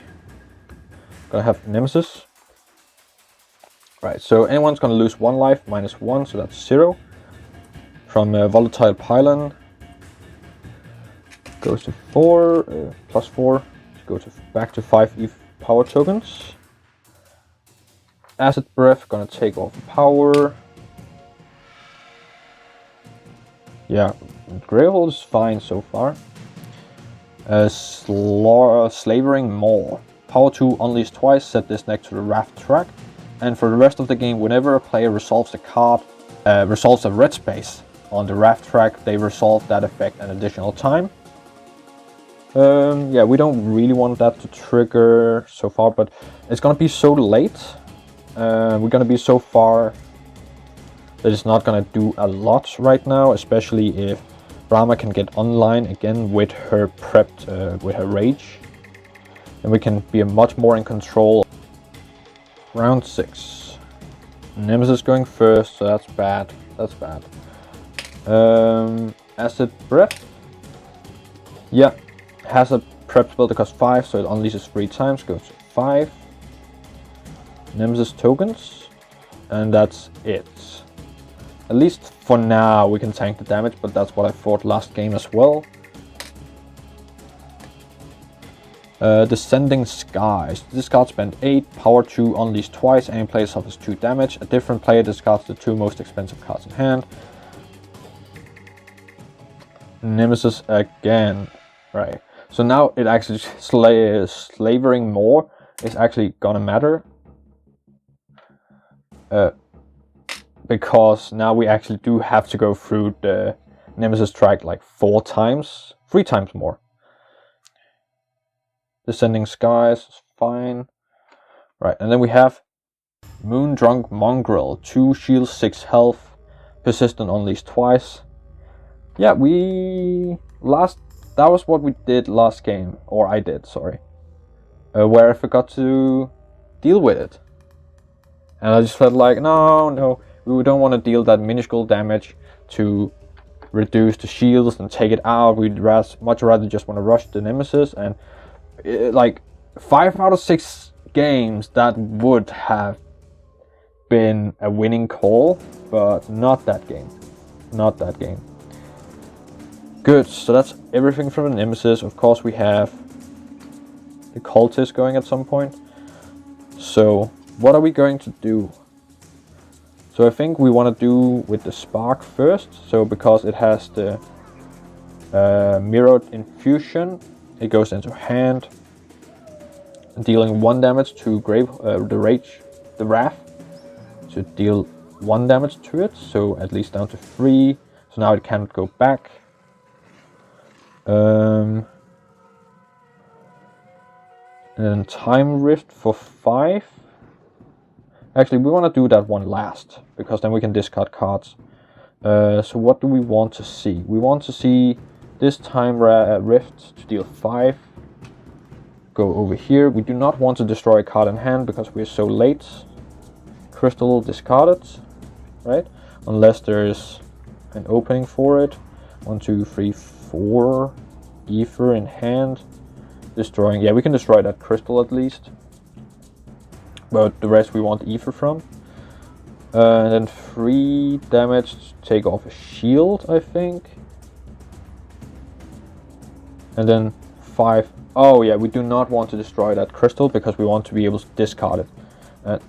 Gonna have Nemesis. Right, so anyone's gonna lose 1 life, -1, so that's 0. From Volatile Pylon. Goes to 4, +4. Go to back to 5 EV power tokens. Acid Breath, gonna take off power. Yeah, Greyhold is fine so far. Slavering Maw. Power 2 unleashed twice, set this next to the raft track. And for the rest of the game, whenever a player resolves a card, resolves a red space on the raft track, they resolve that effect an additional time. Yeah, we don't really want that to trigger so far, but it's gonna be so late. We're gonna be so far that it's not gonna do a lot right now, especially if Brama can get online again with her prepped, with her rage. And we can be much more in control. Round 6. Nemesis going first, so that's bad. That's bad. Acid Breath. Yeah, has a prep spell that costs 5, so it unleashes 3 times, goes to 5. Nemesis tokens, and that's it. At least for now we can tank the damage, but that's what I thought last game as well. Descending Skies. This card spent 8, power 2, unleashed twice, and player suffers 2 damage. A different player discards the 2 most expensive cards in hand. Nemesis again. Right. So now it actually slavering more is actually gonna matter. Because now we actually do have to go through the Nemesis track like 3 times more. Descending Skies is fine. Right, and then we have Moondrunk Mongrel, 2 shield, 6 health, persistent unleashed twice. Yeah, that was what we did last game, or I did, sorry. Where I forgot to deal with it. And I just felt like, no, we don't want to deal that minuscule damage to reduce the shields and take it out. We'd much rather just want to rush the Nemesis, and like 5 out of 6 games that would have been a winning call, but not that game. Not that game. Good, so that's everything from the Nemesis. Of course we have the Cultist going at some point. So what are we going to do? So I think we want to do with the Spark first. So because it has the mirrored infusion, it goes into hand, dealing 1 damage to the Wrath. So deal 1 damage to it, so at least down to 3. So now it can't go back. And then Time Rift for 5. Actually, we want to do that one last, because then we can discard cards. So what do we want to see? We want to see this Time Rift to deal 5. Go over here. We do not want to destroy a card in hand because we're so late. Crystal discarded, right? Unless there's an opening for it. 1, 2, 3, 4. Ether in hand. Destroying. Yeah, we can destroy that crystal at least. But the rest we want Ether from. And then 3 damage to take off a shield, I think. And then 5. Oh yeah, we do not want to destroy that crystal because we want to be able to discard it. And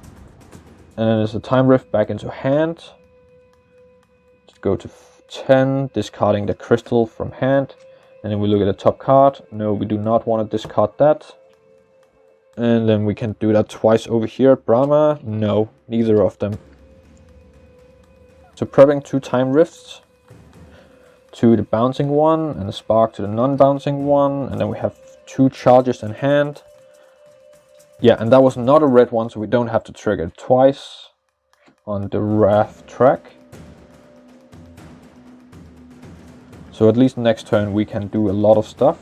then there's a Time Rift back into hand. Let's go to 10, discarding the crystal from hand. And then we look at the top card. No, we do not want to discard that. And then we can do that twice over here at Brama. No, neither of them. So prepping 2 Time Rifts to the bouncing one and the Spark to the non-bouncing one. And then we have 2 charges in hand. Yeah, and that was not a red one, so we don't have to trigger it twice on the Wrath track. So at least next turn we can do a lot of stuff.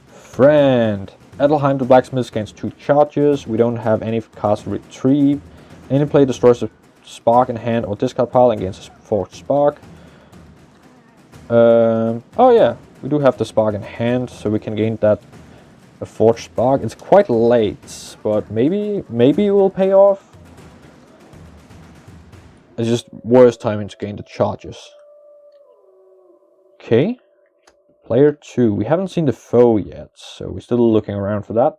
Friend. Adelheim the Blacksmith gains 2 charges. We don't have any cards to retrieve. Any player destroys a spark in hand or discard pile and gains a forged spark. Oh yeah, we do have the spark in hand, so we can gain that a forged spark. It's quite late, but maybe it will pay off. It's just worse timing to gain the charges. Okay, player 2. We haven't seen the foe yet, so we're still looking around for that.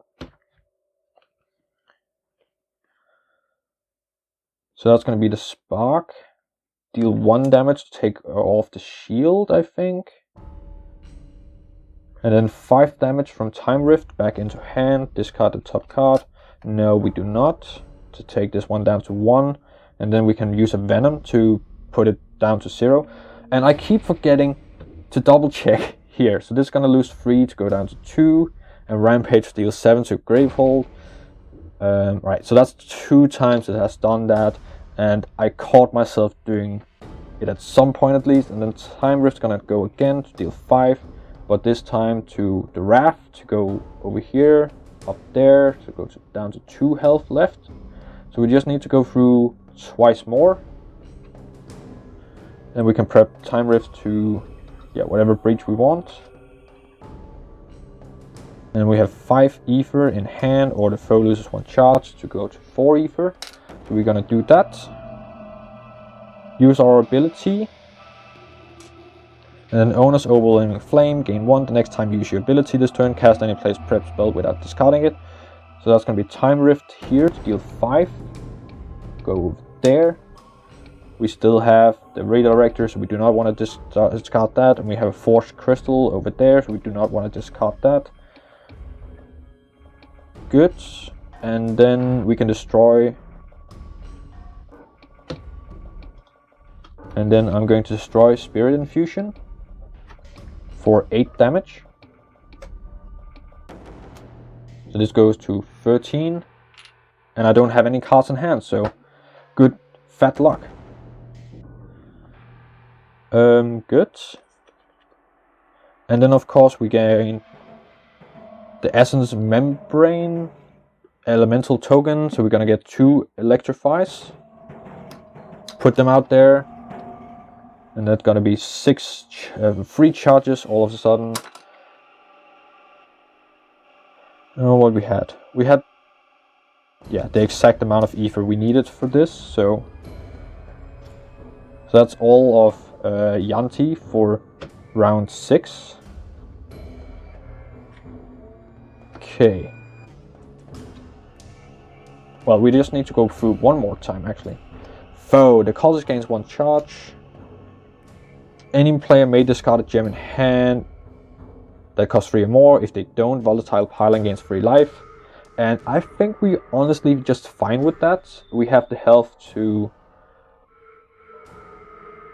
So that's going to be the spark. Deal 1 damage to take off the shield, I think. And then 5 damage from Time Rift back into hand. Discard the top card. No, we do not. To take this one down to 1. And then we can use a Venom to put it down to 0. And I keep forgetting to double check here. So this is going to lose 3 to go down to 2. And Rampage deals 7 to Gravehold. Right, so that's 2 times it has done that. And I caught myself doing it at some point at least. And then Time Rift's going to go again to deal 5. But this time to the Wrath to go over here, up there, to go down to 2 health left. So we just need to go through twice more. Then we can prep Time Rift to, yeah, whatever breach we want. And we have 5 ether in hand, or the foe loses 1 charge to go to 4 ether. So we're gonna do that. Use our ability. And then Owner's Overwhelming Flame, gain 1 the next time you use your ability this turn. Cast any place prep spell without discarding it. So that's gonna be Time Rift here to deal 5. Go over there. We still have the Redirector, so we do not want to discard that. And we have a Forged Crystal over there, so we do not want to discard that. Good. And then we can destroy. And then I'm going to destroy Spirit Infusion for 8 damage. So this goes to 13. And I don't have any cards in hand, so good fat luck. Good. And then of course we gain the Essence Membrane Elemental token, so we're gonna get 2 Electrifies. Put them out there. And that's gonna be 6 free charges all of a sudden. Oh, what we had? We had, yeah, the exact amount of ether we needed for this, so that's all of Janti for round 6. Okay. Well, we just need to go through one more time, actually. Foe. The cultist gains 1 charge. Any player may discard a gem in hand that costs 3 or more. If they don't, Volatile Pylon gains 3 life. And I think we honestly just fine with that. We have the health to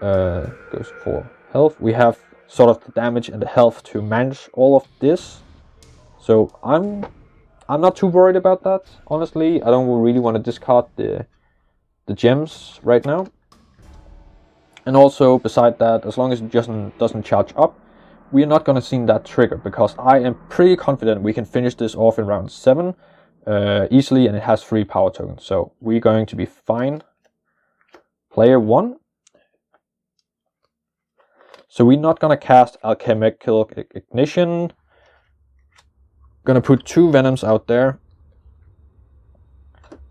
goes for health. We have sort of the damage and the health to manage all of this. So I'm not too worried about that, honestly. I don't really want to discard the gems right now. And also, beside that, as long as it just doesn't charge up, we are not going to see that trigger, because I am pretty confident we can finish this off in round 7 easily, and it has 3 power tokens. So we're going to be fine. Player 1. So we're not going to cast Alchemical Ignition. Going to put 2 Venoms out there.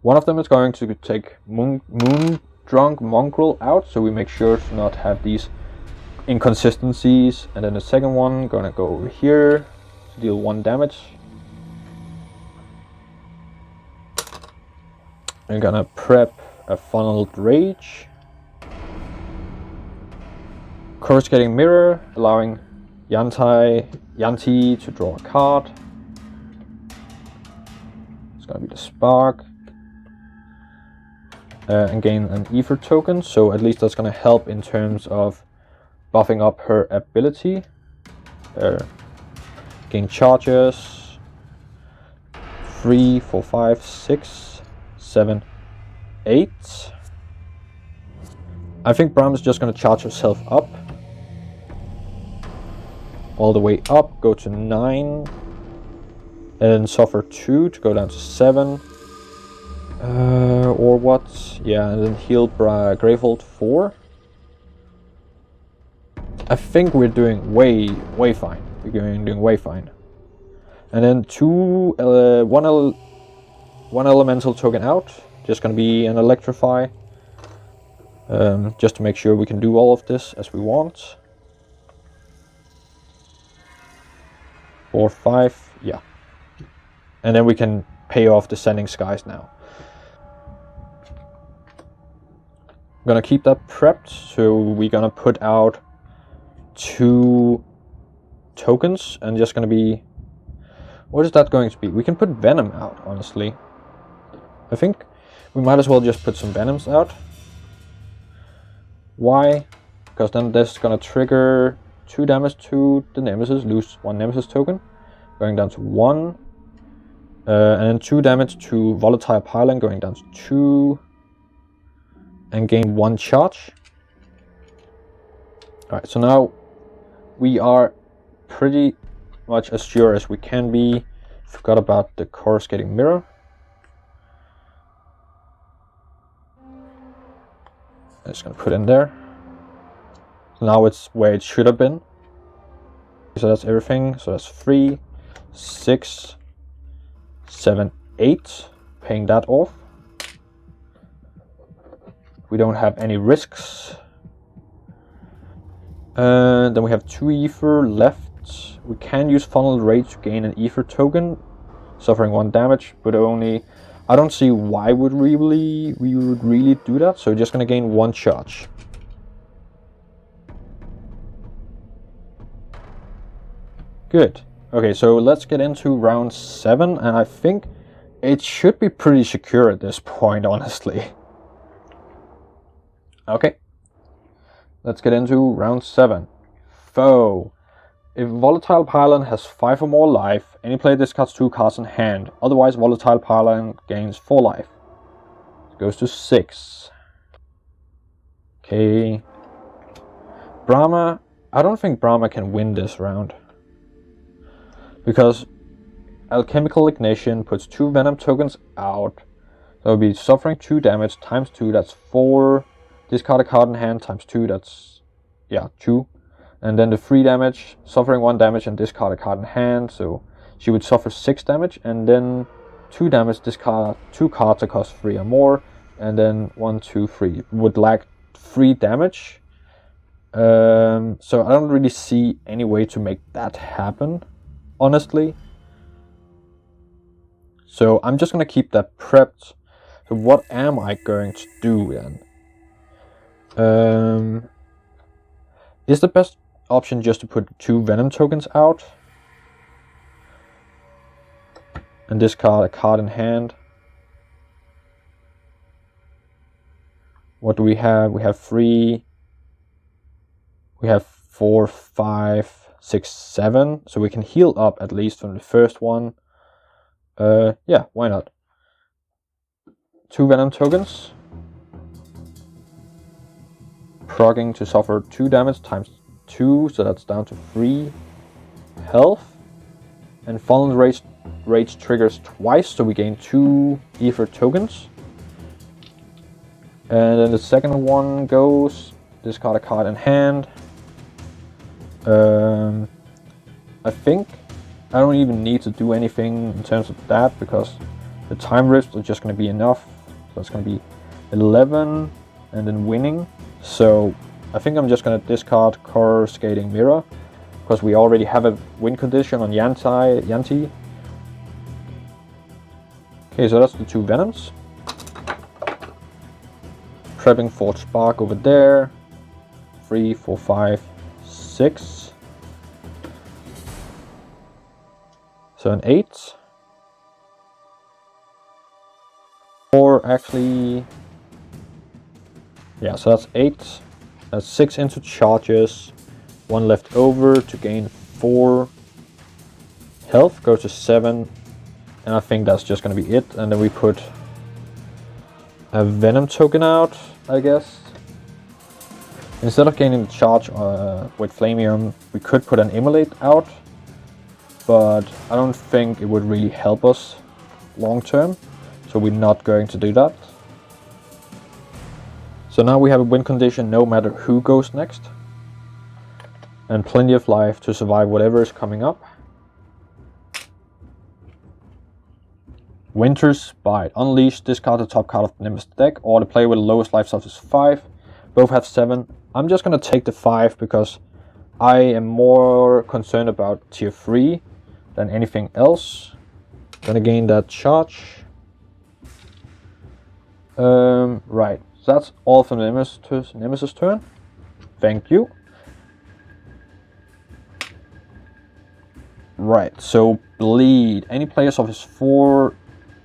One of them is going to take Moon Drunk Mongrel out, so we make sure to not have these inconsistencies. And then the second one going to go over here to deal 1 damage. I'm going to prep a Funneled Rage. Coruscating Mirror, allowing Janti to draw a card. It's going to be the Spark. And gain an Ether token, so at least that's going to help in terms of buffing up her ability. Gain charges. 3, 4, 5, 6, 7, 8. I think Brama's just going to charge herself up. All the way up, go to 9. And suffer 2 to go down to 7. Or what? Yeah, and then heal Gravehold 4. I think we're doing way fine. We're doing way fine. And then one elemental token out. Just gonna be an Electrify. Just to make sure we can do all of this as we want. 4, 5, yeah. And then we can pay off Descending Skies now. I'm gonna keep that prepped, so we're gonna put out 2 tokens, and just gonna be... What is that going to be? We can put Venom out, honestly. I think we might as well just put some Venoms out. Why? Because then this is gonna trigger 2 damage to the Nemesis, lose 1 Nemesis token, going down to 1. And then 2 damage to Volatile Pylon, going down to 2. And gain 1 charge. Alright, so now we are pretty much as sure as we can be. Forgot about the Coruscating Mirror. I'm just gonna put in there. Now it's where it should have been. So that's everything. So that's 3, 6, 7, 8. Paying that off. We don't have any risks. Then we have 2 ether left. We can use Funneled Rage to gain an ether token, suffering 1 damage, but only... I don't see why we would really do that, so we're just gonna gain 1 charge. Good. Okay, so let's get into round 7, and I think it should be pretty secure at this point, honestly. Okay, let's get into round 7. Foe. If Volatile Pylon has 5 or more life, any player discards 2 cards in hand. Otherwise, Volatile Pylon gains 4 life. It goes to 6. Okay. Brama. I don't think Brama can win this round. Because Alchemical Ignition puts 2 Venom tokens out. So it'll be suffering 2 damage times 2, that's 4. Discard a card in hand times 2, that's, yeah, 2. And then the 3 damage, suffering 1 damage and discard a card in hand. So she would suffer 6 damage, and then 2 damage, discard 2 cards that cost 3 or more. And then 1, 2, 3. Would lack 3 damage. So I don't really see any way to make that happen, honestly. So I'm just going to keep that prepped. So what am I going to do then? Is the best option just to put 2 Venom tokens out and discard a card in hand? What do we have? We have 3. We have 4, 5, 6, 7. So we can heal up at least from the first one. Yeah, why not? 2 Venom tokens. Progging to suffer 2 damage times 2, so that's down to 3 health. And Fallen Rage triggers twice, so we gain 2 ether tokens. And then the second one goes, discard a card in hand. I think I don't even need to do anything in terms of that, because the time rifts are just going to be enough. So it's going to be 11 and then winning. So I think I'm just going to discard Coruscating Mirror, because we already have a win condition on Janti. Okay, so that's the 2 Venoms. Prepping Forge Spark over there. 3, 4, 5, 6. So an 8. Or actually... yeah, so that's 8. That's 6 into charges. 1 left over to gain 4 health. Goes to 7. And I think that's just going to be it. And then we put a Venom token out, I guess. Instead of gaining the charge with Flamium, we could put an Immolate out. But I don't think it would really help us long term. So we're not going to do that. So now we have a win condition no matter who goes next. And plenty of life to survive whatever is coming up. Winter's Bite. Unleash, discard the top card of the Nemesis deck, or the player with the lowest life source is 5. Both have 7. I'm just gonna take the 5 because I am more concerned about tier 3 than anything else. Gonna gain that charge. Right, so that's all from the Nemesis turn. Thank you. Right, so bleed. Any player suffers 4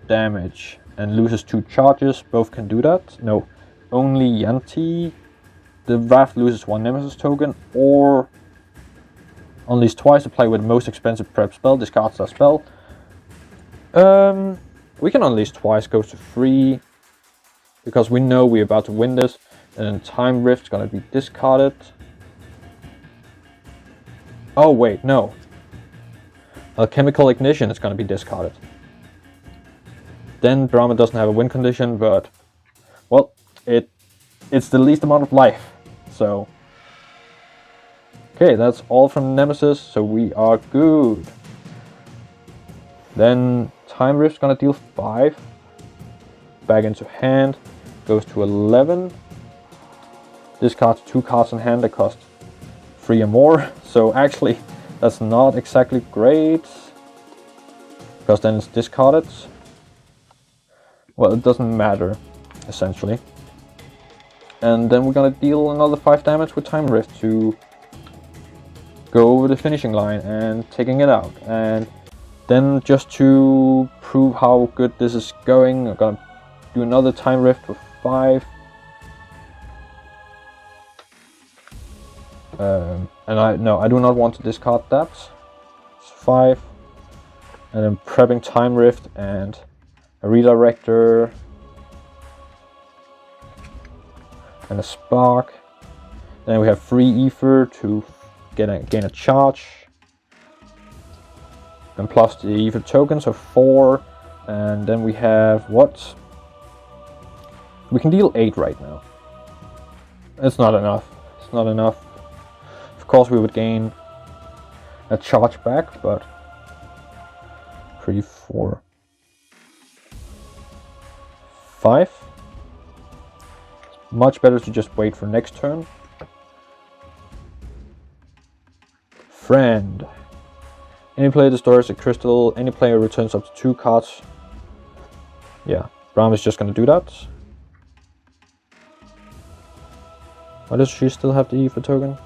damage and loses 2 charges. Both can do that. No, only Janti. The Wrath loses 1 Nemesis token, or unleash twice. The player with the most expensive prep spell discards that spell. We can unleash twice, goes to 3. Because we know we're about to win this. And then Time Rift's gonna be discarded. Oh wait, no. Alchemical Ignition is gonna be discarded. Then Brama doesn't have a win condition, but well, it's the least amount of life. So okay, that's all from Nemesis, so we are good. Then Time Rift's gonna deal 5. Back into hand, goes to 11. Discards 2 cards in hand that cost 3 or more. So actually, that's not exactly great, because then it's discarded. Well, it doesn't matter, essentially. And then we're gonna deal another 5 damage with Time Rift to go over the finishing line and taking it out. And then just to prove how good this is going, I'm gonna do another Time Rift with 5. And I do not want to discard that. It's 5. And then prepping Time Rift and a redirector and a spark. Then we have 3 ether to gain a charge. And plus the ether token, so 4. And then we have what? We can deal 8 right now. It's not enough. It's not enough. Of course we would gain a charge back, but 3, 4, 5. It's much better to just wait for next turn. Friend. Any player destroys a crystal, any player returns up to 2 cards. Yeah, Brama is just gonna do that. Why does she still have the ether token?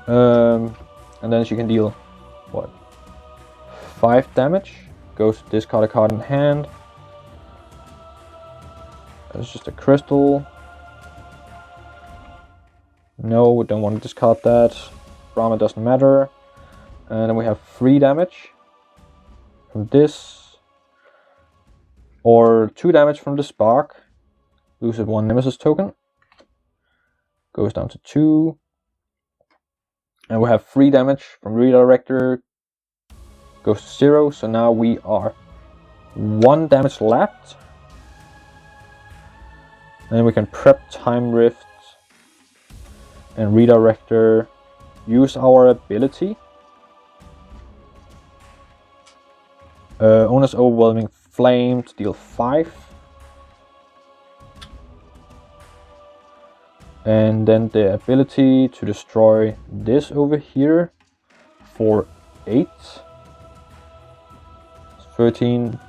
And then she can deal what? 5 damage. Goes to discard a card in hand. That's just a crystal. No, we don't want to discard that. Brama doesn't matter. And then we have 3 damage from this. Or 2 damage from the spark. Loses 1 Nemesis token. Goes down to 2. And we have 3 damage from redirector. Goes to 0. So now we are 1 damage left. And then we can prep Time Rift and redirector. Use our ability. Owner's Overwhelming Flame to deal 5. And then the ability to destroy this over here for 8. 13.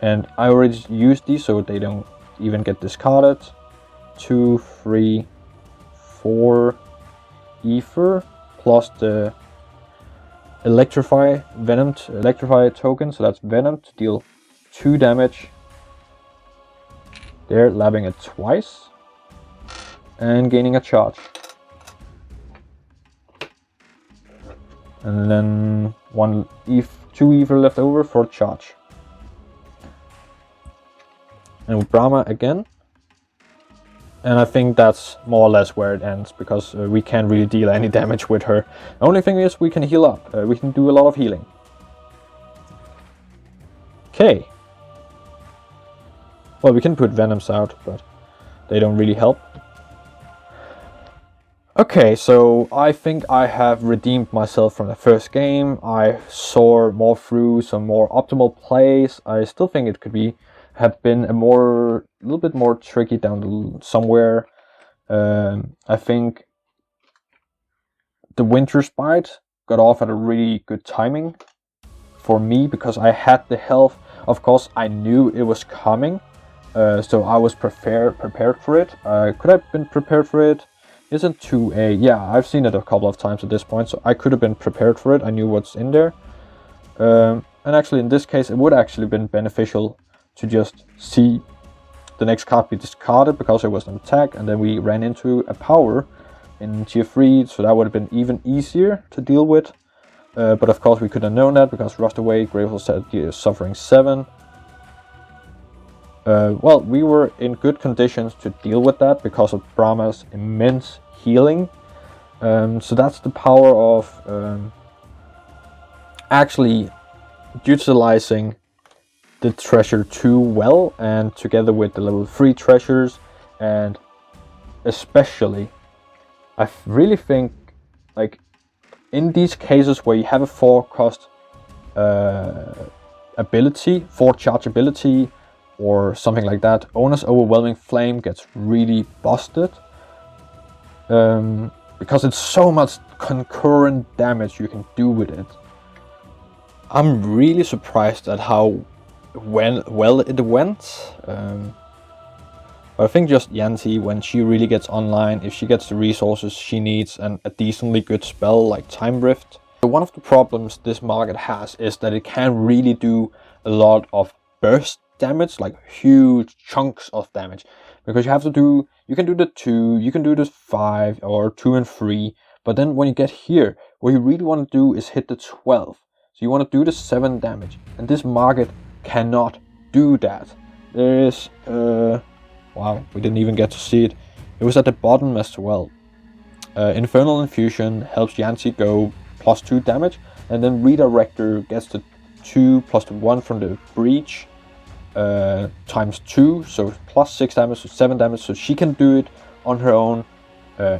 And I already used these so they don't even get discarded. 2, 3, 4 ether plus the electrify token, so that's venom to deal 2 damage. There, labbing it twice and gaining a charge. And then 2 ether left over for charge. And with Brama again. And I think that's more or less where it ends, because we can't really deal any damage with her. The only thing is we can heal up. We can do a lot of healing. Okay. Well, we can put Venoms out, but they don't really help. Okay, so I think I have redeemed myself from the first game. I saw more through some more optimal plays. I still think it could have been a little bit more tricky down somewhere. I think the Winter Spite got off at a really good timing for me because I had the health. Of course, I knew it was coming, so I was prepared for it. Could I have been prepared for it? Isn't 2A? Yeah, I've seen it a couple of times at this point, so I could have been prepared for it. I knew what's in there. And actually, in this case, it would actually been beneficial to just see the next card be discarded because it was an attack, and then we ran into a power in tier 3, so that would have been even easier to deal with. But of course, we could have known that because Rust Away, Grateful said suffering 7. Well, we were in good conditions to deal with that because of Brama's immense healing. So that's the power of actually utilizing the treasure too well, and together with the level 3 treasures, and especially, I really think, like, in these cases where you have a 4-cost ability, 4-charge ability, or something like that, Owner's Overwhelming Flame gets really busted. Because it's so much concurrent damage you can do with it. I'm really surprised at how well it went. But I think just Janti, when she really gets online, if she gets the resources she needs and a decently good spell like Time Rift. One of the problems this market has is that it can't really do a lot of burst damage, like huge chunks of damage, because you can do the 2, you can do the 5 or 2 and 3, but then when you get here, what you really want to do is hit the 12. So you want to do the 7 damage, and this market cannot do that. There is wow, we didn't even get to see it. It was at the bottom as well. Infernal Infusion helps Janti go +2 damage, and then Redirector gets the 2 plus the 1 from the breach times 2, so +6 damage, so 7 damage, so she can do it on her own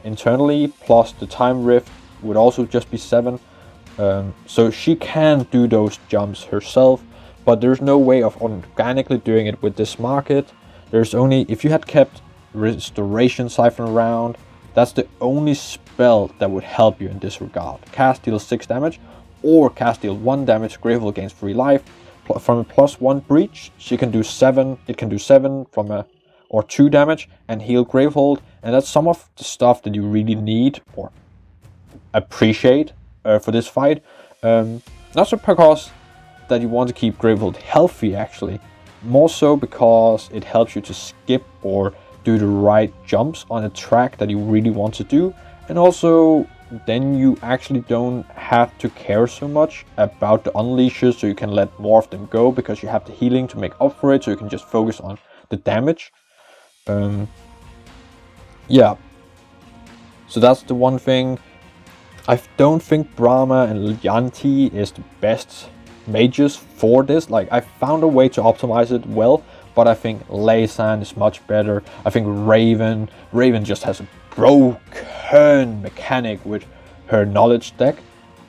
internally, plus the Time Rift would also just be 7, so she can do those jumps herself, but there's no way of organically doing it with this market. There's only, if you had kept Restoration Siphon around, that's the only spell that would help you in this regard. Cast deals 6 damage, or cast deal 1 damage, Grateful gains 3 life. From a +1 breach, she can do 7. It can do 7 from or 2 damage and heal Gravehold, and that's some of the stuff that you really need or appreciate for this fight. Not so because that you want to keep Gravehold healthy, actually, more so because it helps you to skip or do the right jumps on a track that you really want to do, and also then you actually don't have to care so much about the unleashes, so you can let more of them go because you have the healing to make up for it, so you can just focus on the damage. Yeah, so that's the one thing. I don't think Brama and Janti is the best mages for this. Like, I found a way to optimize it well, but I think Laysan is much better. I think Raven just has a broken mechanic with her knowledge deck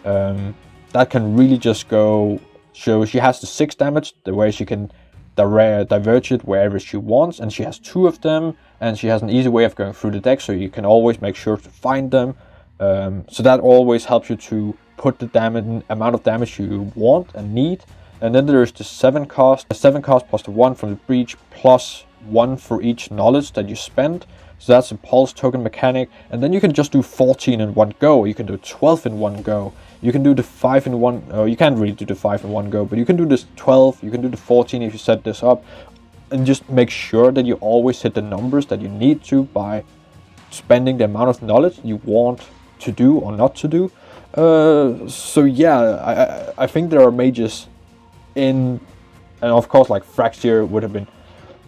that can really just go. So she has the 6 damage, the way she can diverge it wherever she wants, and she has 2 of them, and she has an easy way of going through the deck, so you can always make sure to find them. So that always helps you to put the amount of damage you want and need. And then there's the 7 cost. The 7 cost plus the 1 from the breach plus 1 for each knowledge that you spend. So that's a pulse token mechanic. And then you can just do 14 in one go. You can do 12 in one go. You can do the 5 in one. You can't really do the 5 in one go, but you can do this 12. You can do the 14 if you set this up. And just make sure that you always hit the numbers that you need to by spending the amount of knowledge you want to do or not to do. So yeah, I think there are mages in, and of course like Fraxier would have been.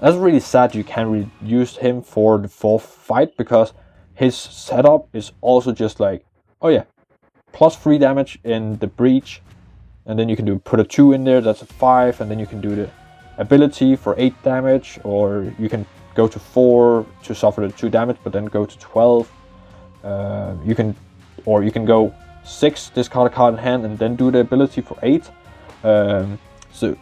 That's really sad you can't really use him for the 4th fight, because his setup is also just like, oh yeah, plus 3 damage in the breach, and then you can put a 2 in there, that's a 5, and then you can do the ability for 8 damage, or you can go to 4 to suffer the 2 damage, but then go to 12. You can go 6, discard a card in hand, and then do the ability for 8. So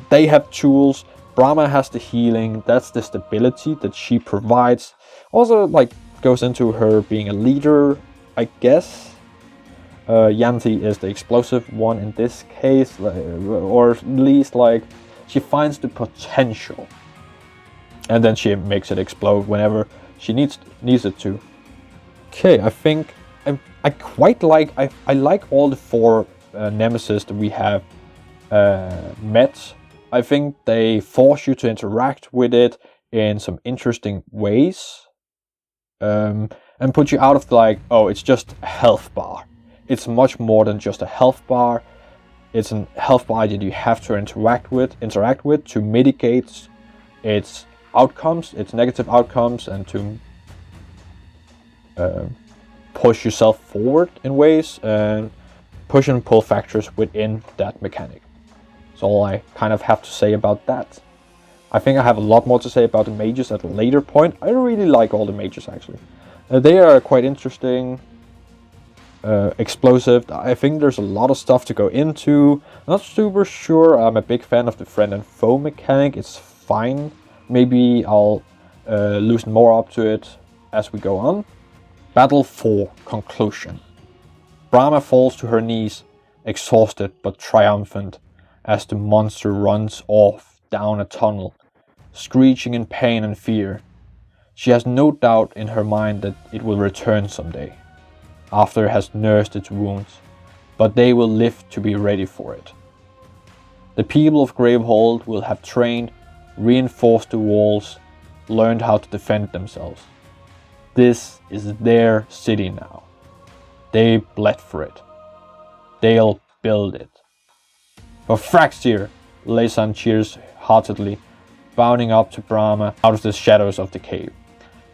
they have tools. Brama has the healing. That's the stability that she provides. Also, like, goes into her being a leader, I guess. Janti is the explosive one in this case, or at least, like, she finds the potential, and then she makes it explode whenever she needs it to. Okay, I think I quite like I like all the 4 nemesis that we have met. I think they force you to interact with it in some interesting ways, and put you out of like, oh, it's just a health bar. It's much more than just a health bar. It's a health bar that you have to interact with to mitigate its outcomes, its negative outcomes, and to push yourself forward in ways, and push and pull factors within that mechanic. That's all I kind of have to say about that. I think I have a lot more to say about the mages at a later point. I really like all the mages, actually. They are quite interesting, explosive. I think there's a lot of stuff to go into. Not super sure. I'm a big fan of the friend and foe mechanic. It's fine. Maybe I'll loosen more up to it as we go on. Battle 4 conclusion. Brama falls to her knees, exhausted but triumphant, as the monster runs off down a tunnel, screeching in pain and fear. She has no doubt in her mind that it will return someday, after it has nursed its wounds, but they will live to be ready for it. The people of Gravehold will have trained, reinforced the walls, learned how to defend themselves. This is their city now. They bled for it. They'll build it. For Fraxir, Laysan cheers heartedly, bounding up to Brama out of the shadows of the cave.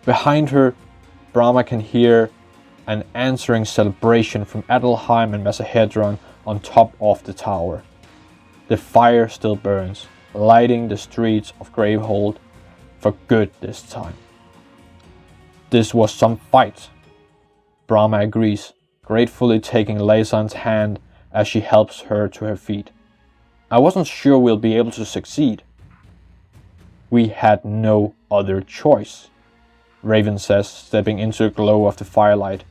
Behind her, Brama can hear an answering celebration from Adelheim and Mesahedron on top of the tower. The fire still burns, lighting the streets of Gravehold for good this time. This was some fight, Brama agrees, gratefully taking Laysan's hand as she helps her to her feet. I wasn't sure we'll be able to succeed. We had no other choice, Raven says, stepping into the glow of the firelight.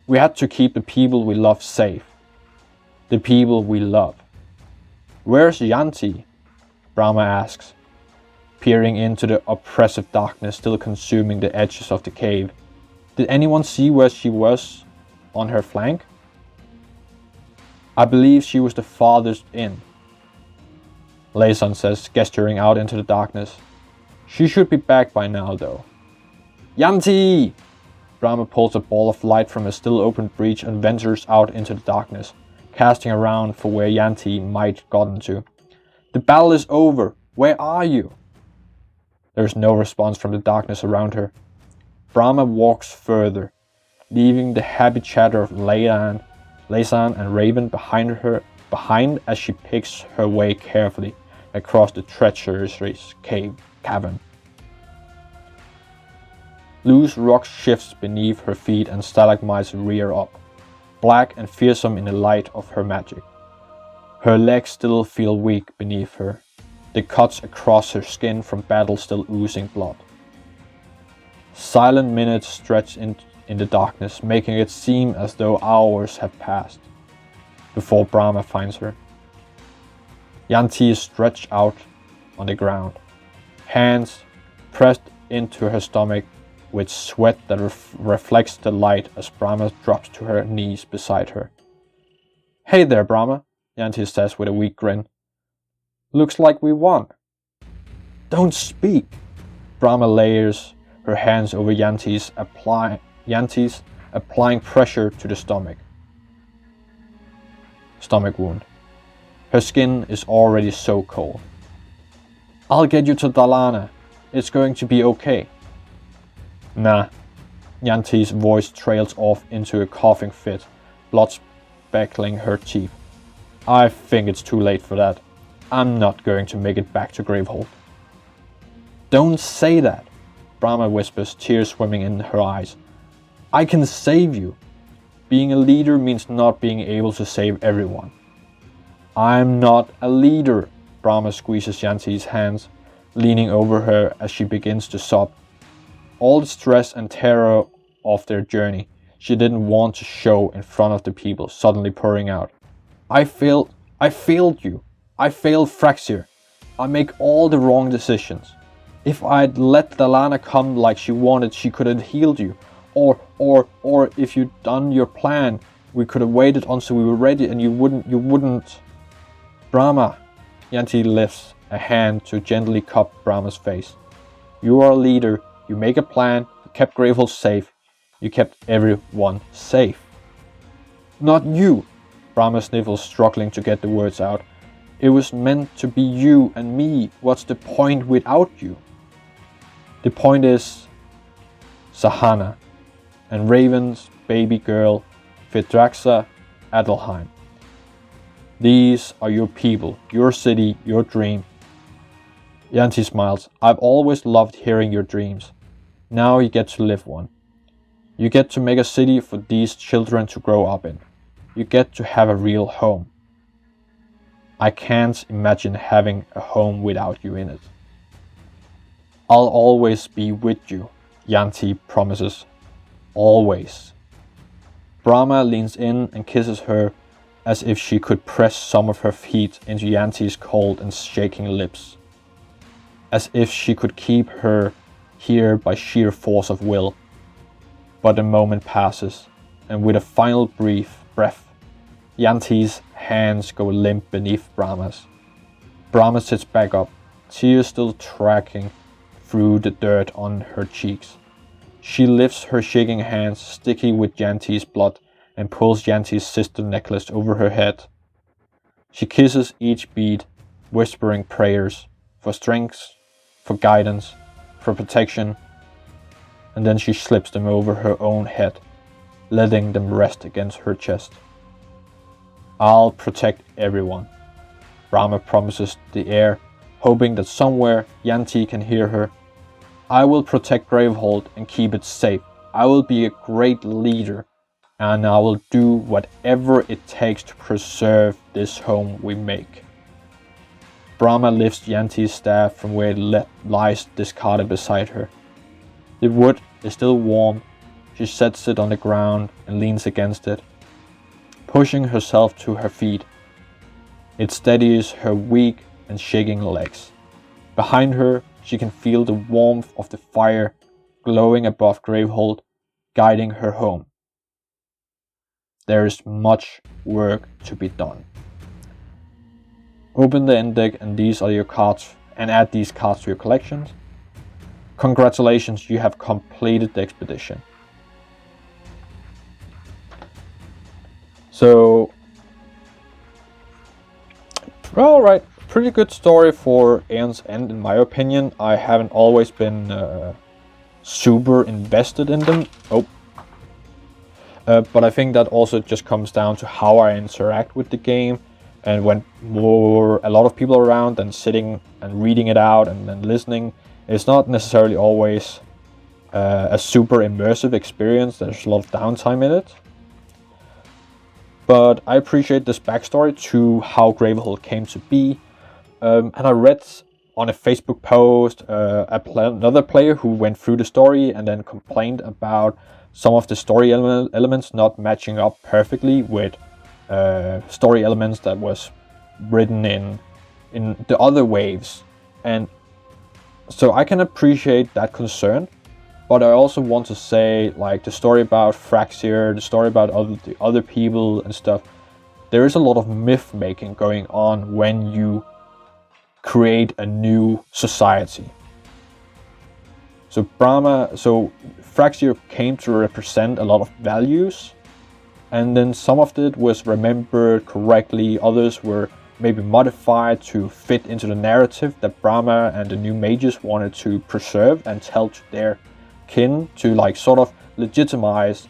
We had to keep the people we love safe. The people we love. Where's Janti? Brama asks, peering into the oppressive darkness still consuming the edges of the cave. Did anyone see where she was on her flank? I believe she was the farthest in, Laysan says, gesturing out into the darkness. She should be back by now, though. Janti! Brama pulls a ball of light from a still open breach and ventures out into the darkness, casting around for where Janti might gotten to. The battle is over. Where are you? There is no response from the darkness around her. Brama walks further, leaving the happy chatter of Laysan and Raven behind as she picks her way carefully across the treacherous cavern. Loose rock shifts beneath her feet and stalagmites rear up, black and fearsome in the light of her magic. Her legs still feel weak beneath her, the cuts across her skin from battle still oozing blood. Silent minutes stretch in the darkness, making it seem as though hours have passed, before Brama finds her. Janti is stretched out on the ground, hands pressed into her stomach with sweat that reflects the light as Brama drops to her knees beside her. Hey there, Brama, Janti says with a weak grin. Looks like we won. Don't speak. Brama layers her hands over Janti's, applying pressure to the stomach wound. Her skin is already so cold. I'll get you to Dalana. It's going to be okay. Nah. Janti's voice trails off into a coughing fit, blood speckling her teeth. I think it's too late for that. I'm not going to make it back to Gravehold. Don't say that, Brama whispers, tears swimming in her eyes. I can save you. Being a leader means not being able to save everyone. I'm not a leader, Brama squeezes Janti's hands, leaning over her as she begins to sob. All the stress and terror of their journey she didn't want to show in front of the people suddenly pouring out. I failed you. I failed Fraxir. I make all the wrong decisions. If I'd let Dalana come like she wanted, she could have healed you. Or if you'd done your plan, we could have waited until we were ready and you wouldn't. Brama, Janti lifts a hand to gently cup Brahma's face. You are a leader, you make a plan, you kept Gravehold safe, you kept everyone safe. Not you, Brahma sniffles, struggling to get the words out. It was meant to be you and me. What's the point without you? The point is Sahana and Raven's baby girl, Fidraxa Adelheim. These are your people, your city, your dream. Janti smiles. I've always loved hearing your dreams. Now you get to live one. You get to make a city for these children to grow up in. You get to have a real home. I can't imagine having a home without you in it. I'll always be with you, Janti promises. Always. Brama leans in and kisses her as if she could press some of her feet into Janti's cold and shaking lips. As if she could keep her here by sheer force of will. But a moment passes, and with a final brief breath, Janti's hands go limp beneath Brama's. Brama sits back up, tears still tracking through the dirt on her cheeks. She lifts her shaking hands, sticky with Janti's blood, and pulls Janti's sister necklace over her head. She kisses each bead, whispering prayers for strength, for guidance, for protection, and then she slips them over her own head, letting them rest against her chest. I'll protect everyone, Brama promises the air, hoping that somewhere Janti can hear her. I will protect Gravehold and keep it safe. I will be a great leader, and I will do whatever it takes to preserve this home we make. Brama lifts Janti's staff from where it lies discarded beside her. The wood is still warm. She sets it on the ground and leans against it, pushing herself to her feet. It steadies her weak and shaking legs. Behind her, she can feel the warmth of the fire glowing above Gravehold, guiding her home. There is much work to be done. Open the end deck and these are your cards, and add these cards to your collections. Congratulations, you have completed the expedition. So, alright, pretty good story for Aeon's End in my opinion. I haven't always been super invested in them. But I think that also just comes down to how I interact with the game, and when a lot of people are around and sitting and reading it out and then listening, it's not necessarily always a super immersive experience. There's a lot of downtime in it. But I appreciate this backstory to how Gravehold came to be. And I read on a Facebook post another player who went through the story and then complained about some of the story elements not matching up perfectly with story elements that was written in the other waves. And so I can appreciate that concern, but I also want to say, like, the story about Fraxir, the story about the other people and stuff, there is a lot of myth making going on when you create a new society. So Fraxir came to represent a lot of values, and then some of it was remembered correctly, others were maybe modified to fit into the narrative that Brama and the new mages wanted to preserve and tell to their kin, to like sort of legitimize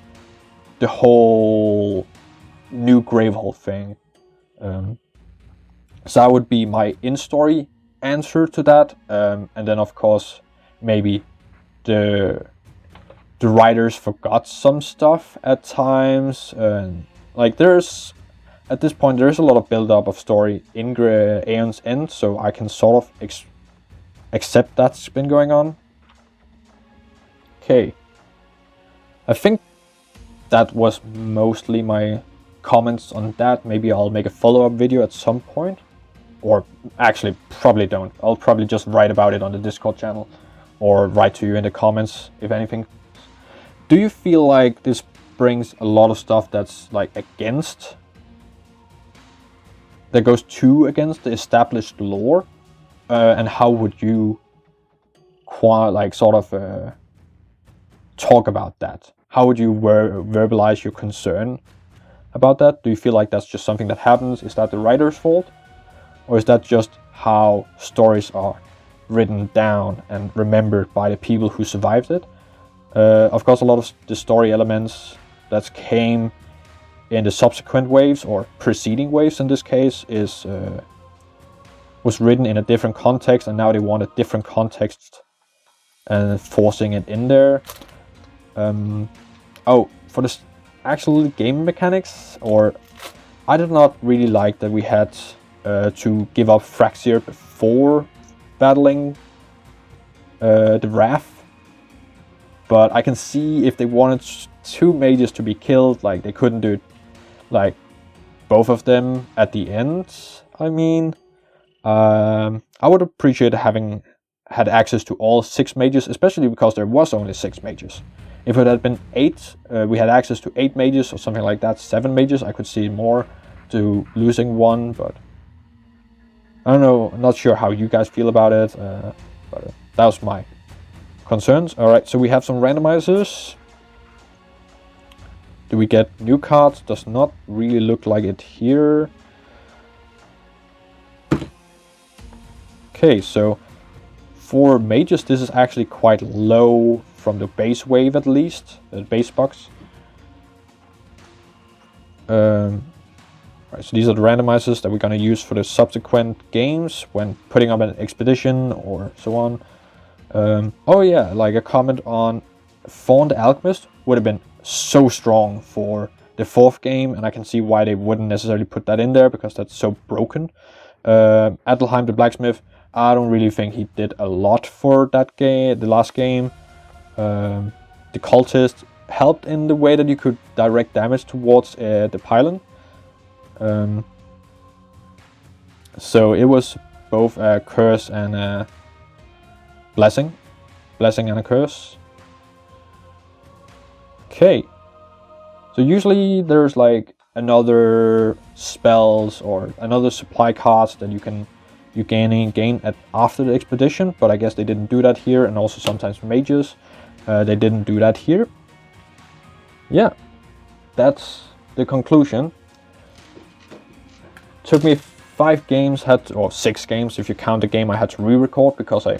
the whole new Gravehold thing. So that would be my in-story answer to that, and then of course maybe the writers forgot some stuff at times, and like there's at this point there's a lot of build up of story in Aeon's End, so I can sort of accept that's been going on. Okay, I think that was mostly my comments on that. Maybe I'll make a follow-up video at some point, or actually probably don't. I'll probably just write about it on the Discord channel or write to you in the comments if anything. Do you feel like this brings a lot of stuff that's like that goes too against the established lore, and how would you talk about that? How would you verbalize your concern about that? Do you feel like that's just something that happens? Is that the writer's fault? Or is that just how stories are written down and remembered by the people who survived it? Of course, a lot of the story elements that came in the subsequent waves, or preceding waves in this case, was written in a different context, and now they want a different context and forcing it in there. For the actual game mechanics, I did not really like that we had to give up Fraxir before battling the Wrath. But I can see if they wanted 2 mages to be killed, like they couldn't do like both of them at the end. I mean, I would appreciate having had access to all 6 mages, especially because there was only 6 mages. If it had been 8, we had access to 8 mages or something like that, 7 mages, I could see more to losing 1, but I don't know, I'm not sure how you guys feel about it, but that was my concerns. Alright, so we have some randomizers. Do we get new cards? Does not really look like it here. Okay, so for mages, this is actually quite low from the base wave, at least, the base box. Right, so these are the randomizers that we're going to use for the subsequent games when putting up an expedition or so on. Oh yeah, like a comment on Fawn the Alchemist would have been so strong for the 4th game, and I can see why they wouldn't necessarily put that in there, because that's so broken. Adelheim the Blacksmith, I don't really think he did a lot for that game, the last game. The Cultist helped in the way that you could direct damage towards the pylon. So it was both a curse and a blessing and a curse. Okay, so usually there's like another spells or another supply cards that you gain after the expedition, but I guess they didn't do that here, and also sometimes mages, they didn't do that here. Yeah, that's the conclusion. Took me 5 games, or 6 games if you count the game I had to re-record because I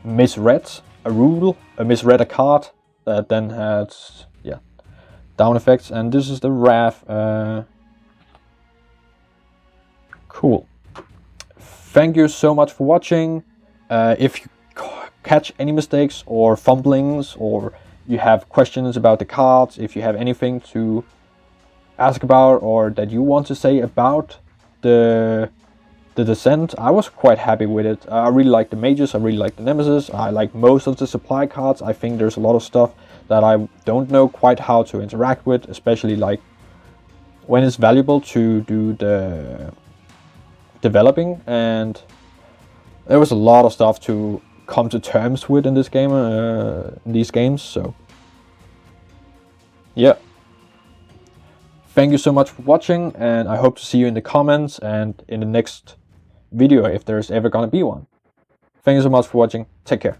misread a rule, misread a card that then had down effects, and this is the Wrath. Cool. Thank you so much for watching. If you catch any mistakes or fumblings, or you have questions about the cards, if you have anything to ask about or that you want to say about the Descent, I was quite happy with it. I really like the mages, I really like the nemesis, I like most of the supply cards. I think there's a lot of stuff that I don't know quite how to interact with, especially like when it's valuable to do the developing, and there was a lot of stuff to come to terms with in this game, in these games. So yeah, thank you so much for watching, and I hope to see you in the comments and in the next video if there's ever gonna be one. Thank you so much for watching. Take care.